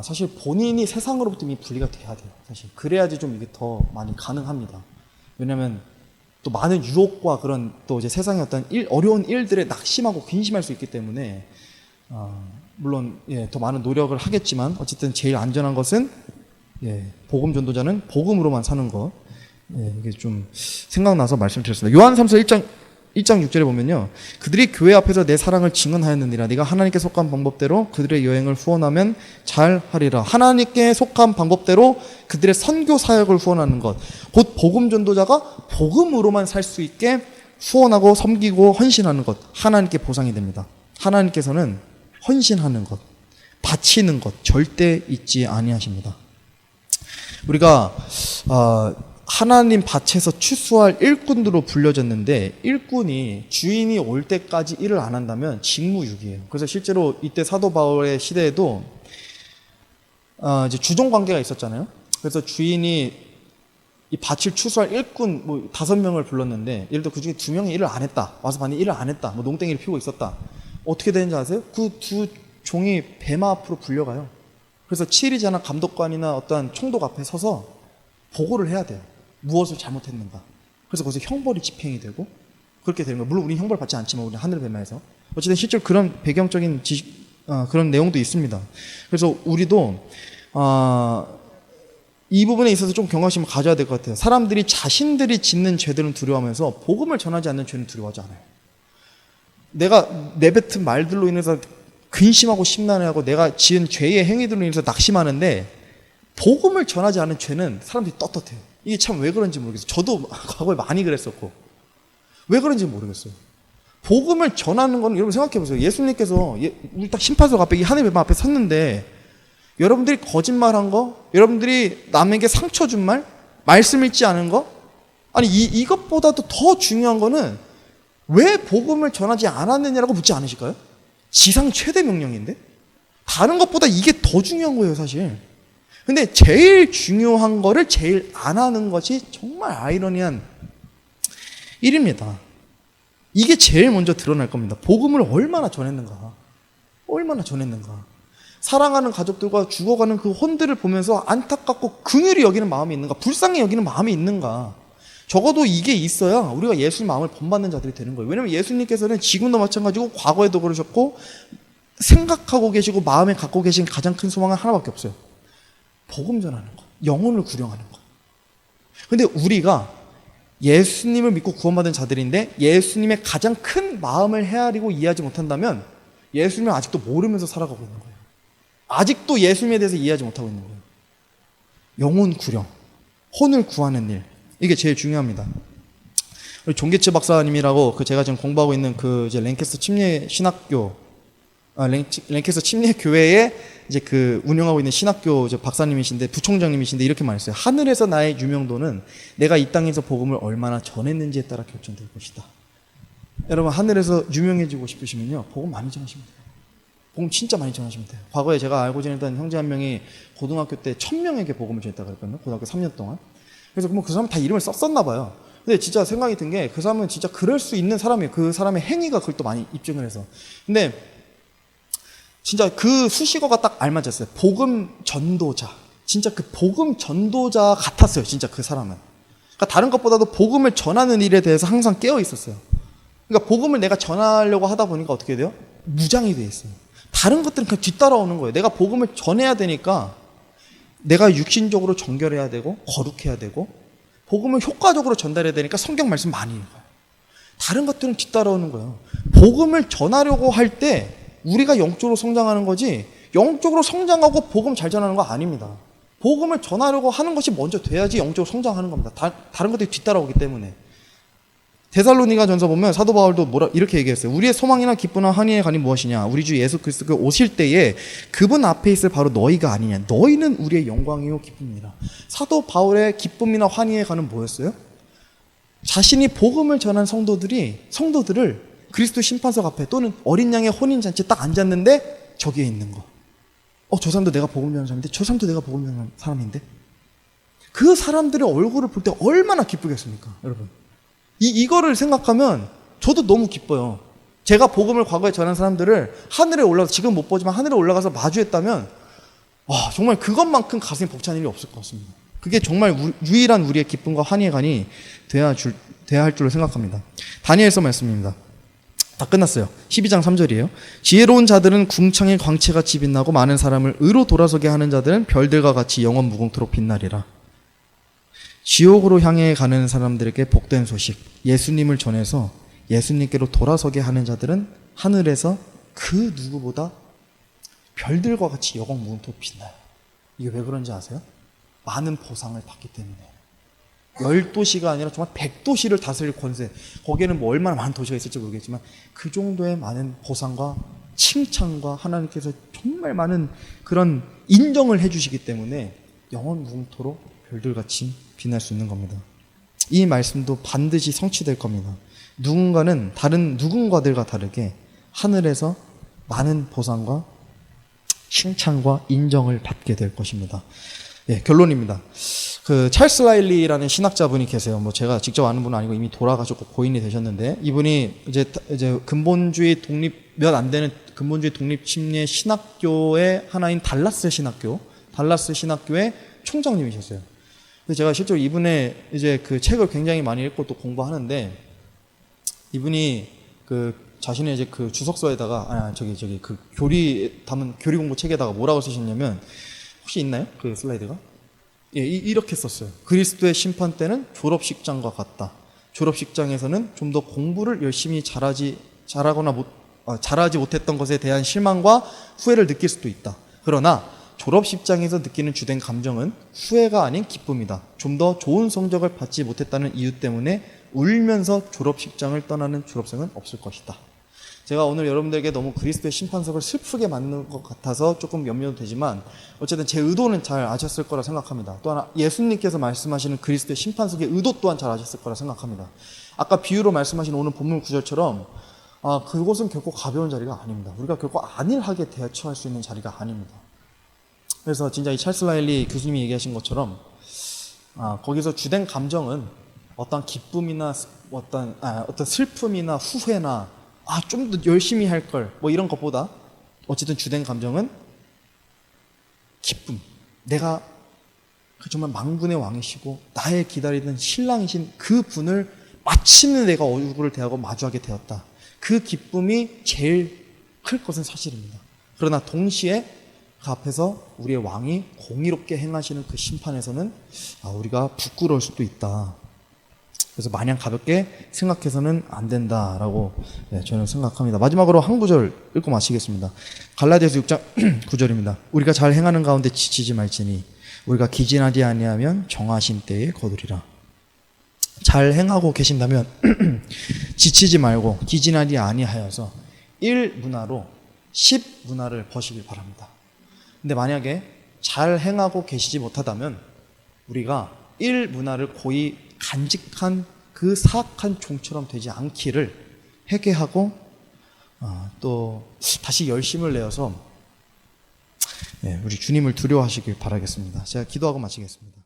Speaker 1: 사실 본인이 세상으로부터 이미 분리가 돼야 돼요. 사실 그래야지 좀 이게 더 많이 가능합니다. 왜냐하면 또 많은 유혹과 그런 또 이제 세상의 어떤 어려운 일들에 낙심하고 근심할 수 있기 때문에 물론 더 많은 노력을 하겠지만 어쨌든 제일 안전한 것은 복음 전도자는 복음으로만 사는 것. 이게 좀 생각나서 말씀드렸습니다. 요한삼서 1장 6절에 보면요, 그들이 교회 앞에서 내 사랑을 증언하였느니라. 네가 하나님께 속한 방법대로 그들의 여행을 후원하면 잘하리라. 하나님께 속한 방법대로 그들의 선교 사역을 후원하는 것, 곧 복음 전도자가 복음으로만 살 수 있게 후원하고 섬기고 헌신하는 것, 하나님께 보상이 됩니다. 하나님께서는 헌신하는 것, 바치는 것 절대 잊지 아니하십니다. 우리가 하나님 밭에서 추수할 일꾼으로 불려졌는데, 일꾼이 주인이 올 때까지 일을 안 한다면 직무유기예요. 그래서 실제로 이때 사도 바울의 시대에도 이제 주종 관계가 있었잖아요. 그래서 주인이 이 밭을 추수할 일꾼 뭐 5명을 불렀는데, 예를 들어 그 중에 2명이 일을 안 했다. 와서 봤는데 일을 안 했다. 뭐 농땡이를 피우고 있었다. 어떻게 되는지 아세요? 그 2 종이 베마 앞으로 불려가요. 그래서 치리자나 감독관이나 어떠한 총독 앞에 서서 보고를 해야 돼요. 무엇을 잘못했는가. 그래서 거기서 형벌이 집행이 되고 그렇게 되는 거예요. 물론 우리는 형벌 받지 않지만 우리는 하늘 베마에서. 어쨌든 실제로 그런 배경적인 그런 내용도 있습니다. 그래서 우리도 이 부분에 있어서 좀 경각심을 가져야 될 것 같아요. 사람들이 자신들이 짓는 죄들은 두려워하면서 복음을 전하지 않는 죄는 두려워하지 않아요. 내가 내뱉은 말들로 인해서 근심하고 심란해하고 내가 지은 죄의 행위들로 인해서 낙심하는데, 복음을 전하지 않은 죄는 사람들이 떳떳해요. 이게 참 왜 그런지 모르겠어요. 저도 과거에 많이 그랬었고 왜 그런지 모르겠어요. 복음을 전하는 건, 여러분 생각해보세요. 예수님께서 우리 딱 심판석 앞에, 이 하늘 뱀 앞에 섰는데 여러분들이 거짓말한 거, 여러분들이 남에게 상처 준 말, 말씀 읽지 않은 거, 아니 이것보다도 더 중요한 거는 왜 복음을 전하지 않았느냐라고 묻지 않으실까요? 지상 최대 명령인데 다른 것보다 이게 더 중요한 거예요, 사실. 근데 제일 중요한 거를 제일 안 하는 것이 정말 아이러니한 일입니다. 이게 제일 먼저 드러날 겁니다. 복음을 얼마나 전했는가. 얼마나 전했는가. 사랑하는 가족들과 죽어가는 그 혼들을 보면서 안타깝고 긍휼히 여기는 마음이 있는가, 불쌍히 여기는 마음이 있는가. 적어도 이게 있어야 우리가 예수님 마음을 본받는 자들이 되는 거예요. 왜냐하면 예수님께서는 지금도 마찬가지고 과거에도 그러셨고 생각하고 계시고 마음에 갖고 계신 가장 큰 소망은 하나밖에 없어요. 복음 전하는 거, 영혼을 구령하는 거. 근데 우리가 예수님을 믿고 구원받은 자들인데 예수님의 가장 큰 마음을 헤아리고 이해하지 못한다면 예수님을 아직도 모르면서 살아가고 있는 거예요. 아직도 예수님에 대해서 이해하지 못하고 있는 거예요. 영혼 구령, 혼을 구하는 일, 이게 제일 중요합니다. 우리 존게츠 박사님이라고 제가 지금 공부하고 있는 이제 랭캐스터 침례 신학교, 랭캐스터 침례 교회에 이제 운영하고 있는 신학교 박사님이신데, 부총장님이신데 이렇게 말했어요. 하늘에서 나의 유명도는 내가 이 땅에서 복음을 얼마나 전했는지에 따라 결정될 것이다. 여러분, 하늘에서 유명해지고 싶으시면요, 복음 많이 전하시면 돼요. 복음 진짜 많이 전하시면 돼요. 과거에 제가 알고 지냈던 형제 한 명이 고등학교 때 1000명에게 복음을 전했다고 그랬거든요. 고등학교 3년 동안. 그래서 그 사람 다 이름을 썼었나 봐요. 근데 진짜 생각이 든 게 그 사람은 진짜 그럴 수 있는 사람이에요. 그 사람의 행위가 그걸 또 많이 입증을 해서. 근데 진짜 그 수식어가 딱 알맞았어요. 복음 전도자. 진짜 그 복음 전도자 같았어요. 진짜 그 사람은. 그러니까 다른 것보다도 복음을 전하는 일에 대해서 항상 깨어 있었어요. 그러니까 복음을 내가 전하려고 하다 보니까 어떻게 돼요? 무장이 돼 있어요. 다른 것들은 그냥 뒤따라오는 거예요. 내가 복음을 전해야 되니까 내가 육신적으로 정결해야 되고 거룩해야 되고 복음을 효과적으로 전달해야 되니까 성경 말씀 많이 읽어요. 다른 것들은 뒤따라오는 거예요. 복음을 전하려고 할 때 우리가 영적으로 성장하는 거지 영적으로 성장하고 복음 잘 전하는 거 아닙니다. 복음을 전하려고 하는 것이 먼저 돼야지 영적으로 성장하는 겁니다. 다른 것들이 뒤따라오기 때문에. 데살로니가 전서 보면 사도 바울도 이렇게 얘기했어요. 우리의 소망이나 기쁨이나 환희에 관이 무엇이냐? 우리 주 예수 그리스도가 오실 때에 그분 앞에 있을 바로 너희가 아니냐? 너희는 우리의 영광이요 기쁨이라. 사도 바울의 기쁨이나 환희에 관은 뭐였어요? 자신이 복음을 전한 성도들을 그리스도 심판석 앞에 또는 어린 양의 혼인잔치에 딱 앉았는데 저기에 있는 거. 저 사람도 내가 복음 전하는 사람인데 저 사람도 내가 복음 전하는 사람인데 그 사람들의 얼굴을 볼 때 얼마나 기쁘겠습니까? 여러분. 이거를 생각하면 저도 너무 기뻐요. 제가 복음을 과거에 전한 사람들을 하늘에 올라가서, 지금 못 보지만 하늘에 올라가서 마주했다면 정말 그것만큼 가슴이 벅찬 일이 없을 것 같습니다. 그게 정말 유일한 우리의 기쁨과 환희의 간이 돼야 할 줄로 생각합니다. 다니엘서 말씀입니다. 다 끝났어요. 12장 3절이에요. 지혜로운 자들은 궁창의 광채같이 빛나고 많은 사람을 의로 돌아서게 하는 자들은 별들과 같이 영원 무궁토록 빛나리라. 지옥으로 향해 가는 사람들에게 복된 소식, 예수님을 전해서 예수님께로 돌아서게 하는 자들은 하늘에서 그 누구보다 별들과 같이 영원 무궁토록 빛나요. 이게 왜 그런지 아세요? 많은 보상을 받기 때문에. 10도시가 아니라 정말 100도시를 다스릴 권세, 거기에는 뭐 얼마나 많은 도시가 있을지 모르겠지만 그 정도의 많은 보상과 칭찬과 하나님께서 정말 많은 그런 인정을 해주시기 때문에 영원 무궁토록 별들같이 빛날 수 있는 겁니다. 이 말씀도 반드시 성취될 겁니다. 누군가는 다른 누군가들과 다르게 하늘에서 많은 보상과 칭찬과 인정을 받게 될 것입니다. 결론입니다. 찰스 라일리라는 신학자분이 계세요. 뭐 제가 직접 아는 분은 아니고 이미 돌아가셨고 고인이 되셨는데, 이분이 이제 근본주의 독립 몇 안 되는 근본주의 독립 침례 신학교의 하나인 달라스 신학교의 총장님이셨어요. 그래서 제가 실제로 이분의 이제 책을 굉장히 많이 읽고 또 공부하는데, 이분이 자신의 이제 주석서에다가 교리 담은 교리 공부 책에다가 뭐라고 쓰셨냐면, 혹시 있나요? 슬라이드가? 이렇게 썼어요. 그리스도의 심판 때는 졸업식장과 같다. 졸업식장에서는 좀 더 공부를 열심히 잘하지 못했던 것에 대한 실망과 후회를 느낄 수도 있다. 그러나 졸업식장에서 느끼는 주된 감정은 후회가 아닌 기쁨이다. 좀 더 좋은 성적을 받지 못했다는 이유 때문에 울면서 졸업식장을 떠나는 졸업생은 없을 것이다. 제가 오늘 여러분들에게 너무 그리스도의 심판석을 슬프게 만든 것 같아서 조금 염려도 되지만, 어쨌든 제 의도는 잘 아셨을 거라 생각합니다. 또 하나, 예수님께서 말씀하시는 그리스도의 심판석의 의도 또한 잘 아셨을 거라 생각합니다. 아까 비유로 말씀하신 오늘 본문 구절처럼 그곳은 결코 가벼운 자리가 아닙니다. 우리가 결코 안일하게 대처할 수 있는 자리가 아닙니다. 그래서 진짜 이 찰스 라일리 교수님이 얘기하신 것처럼 거기서 주된 감정은 어떤 기쁨이나 어떤 슬픔이나 후회나 좀 더 열심히 할 걸 뭐 이런 것보다 어쨌든 주된 감정은 기쁨. 내가 정말 만군의 왕이시고 나의 기다리던 신랑이신 그 분을 마침내 내가 얼굴을 대하고 마주하게 되었다. 그 기쁨이 제일 클 것은 사실입니다. 그러나 동시에 그 앞에서 우리의 왕이 공의롭게 행하시는 그 심판에서는 우리가 부끄러울 수도 있다. 그래서 마냥 가볍게 생각해서는 안 된다라고 저는 생각합니다. 마지막으로 한 구절 읽고 마치겠습니다. 갈라디아서 6장 9절입니다. 우리가 잘 행하는 가운데 지치지 말지니 우리가 기진하지 아니하면 정하신 때에 거두리라. 잘 행하고 계신다면 지치지 말고 기진하지 아니하여서 1문화로 10문화를 버시길 바랍니다. 근데 만약에 잘 행하고 계시지 못하다면 우리가 1문화를 고이 간직한 그 사악한 종처럼 되지 않기를 회개하고 또 다시 열심을 내어서 우리 주님을 두려워하시길 바라겠습니다. 제가 기도하고 마치겠습니다.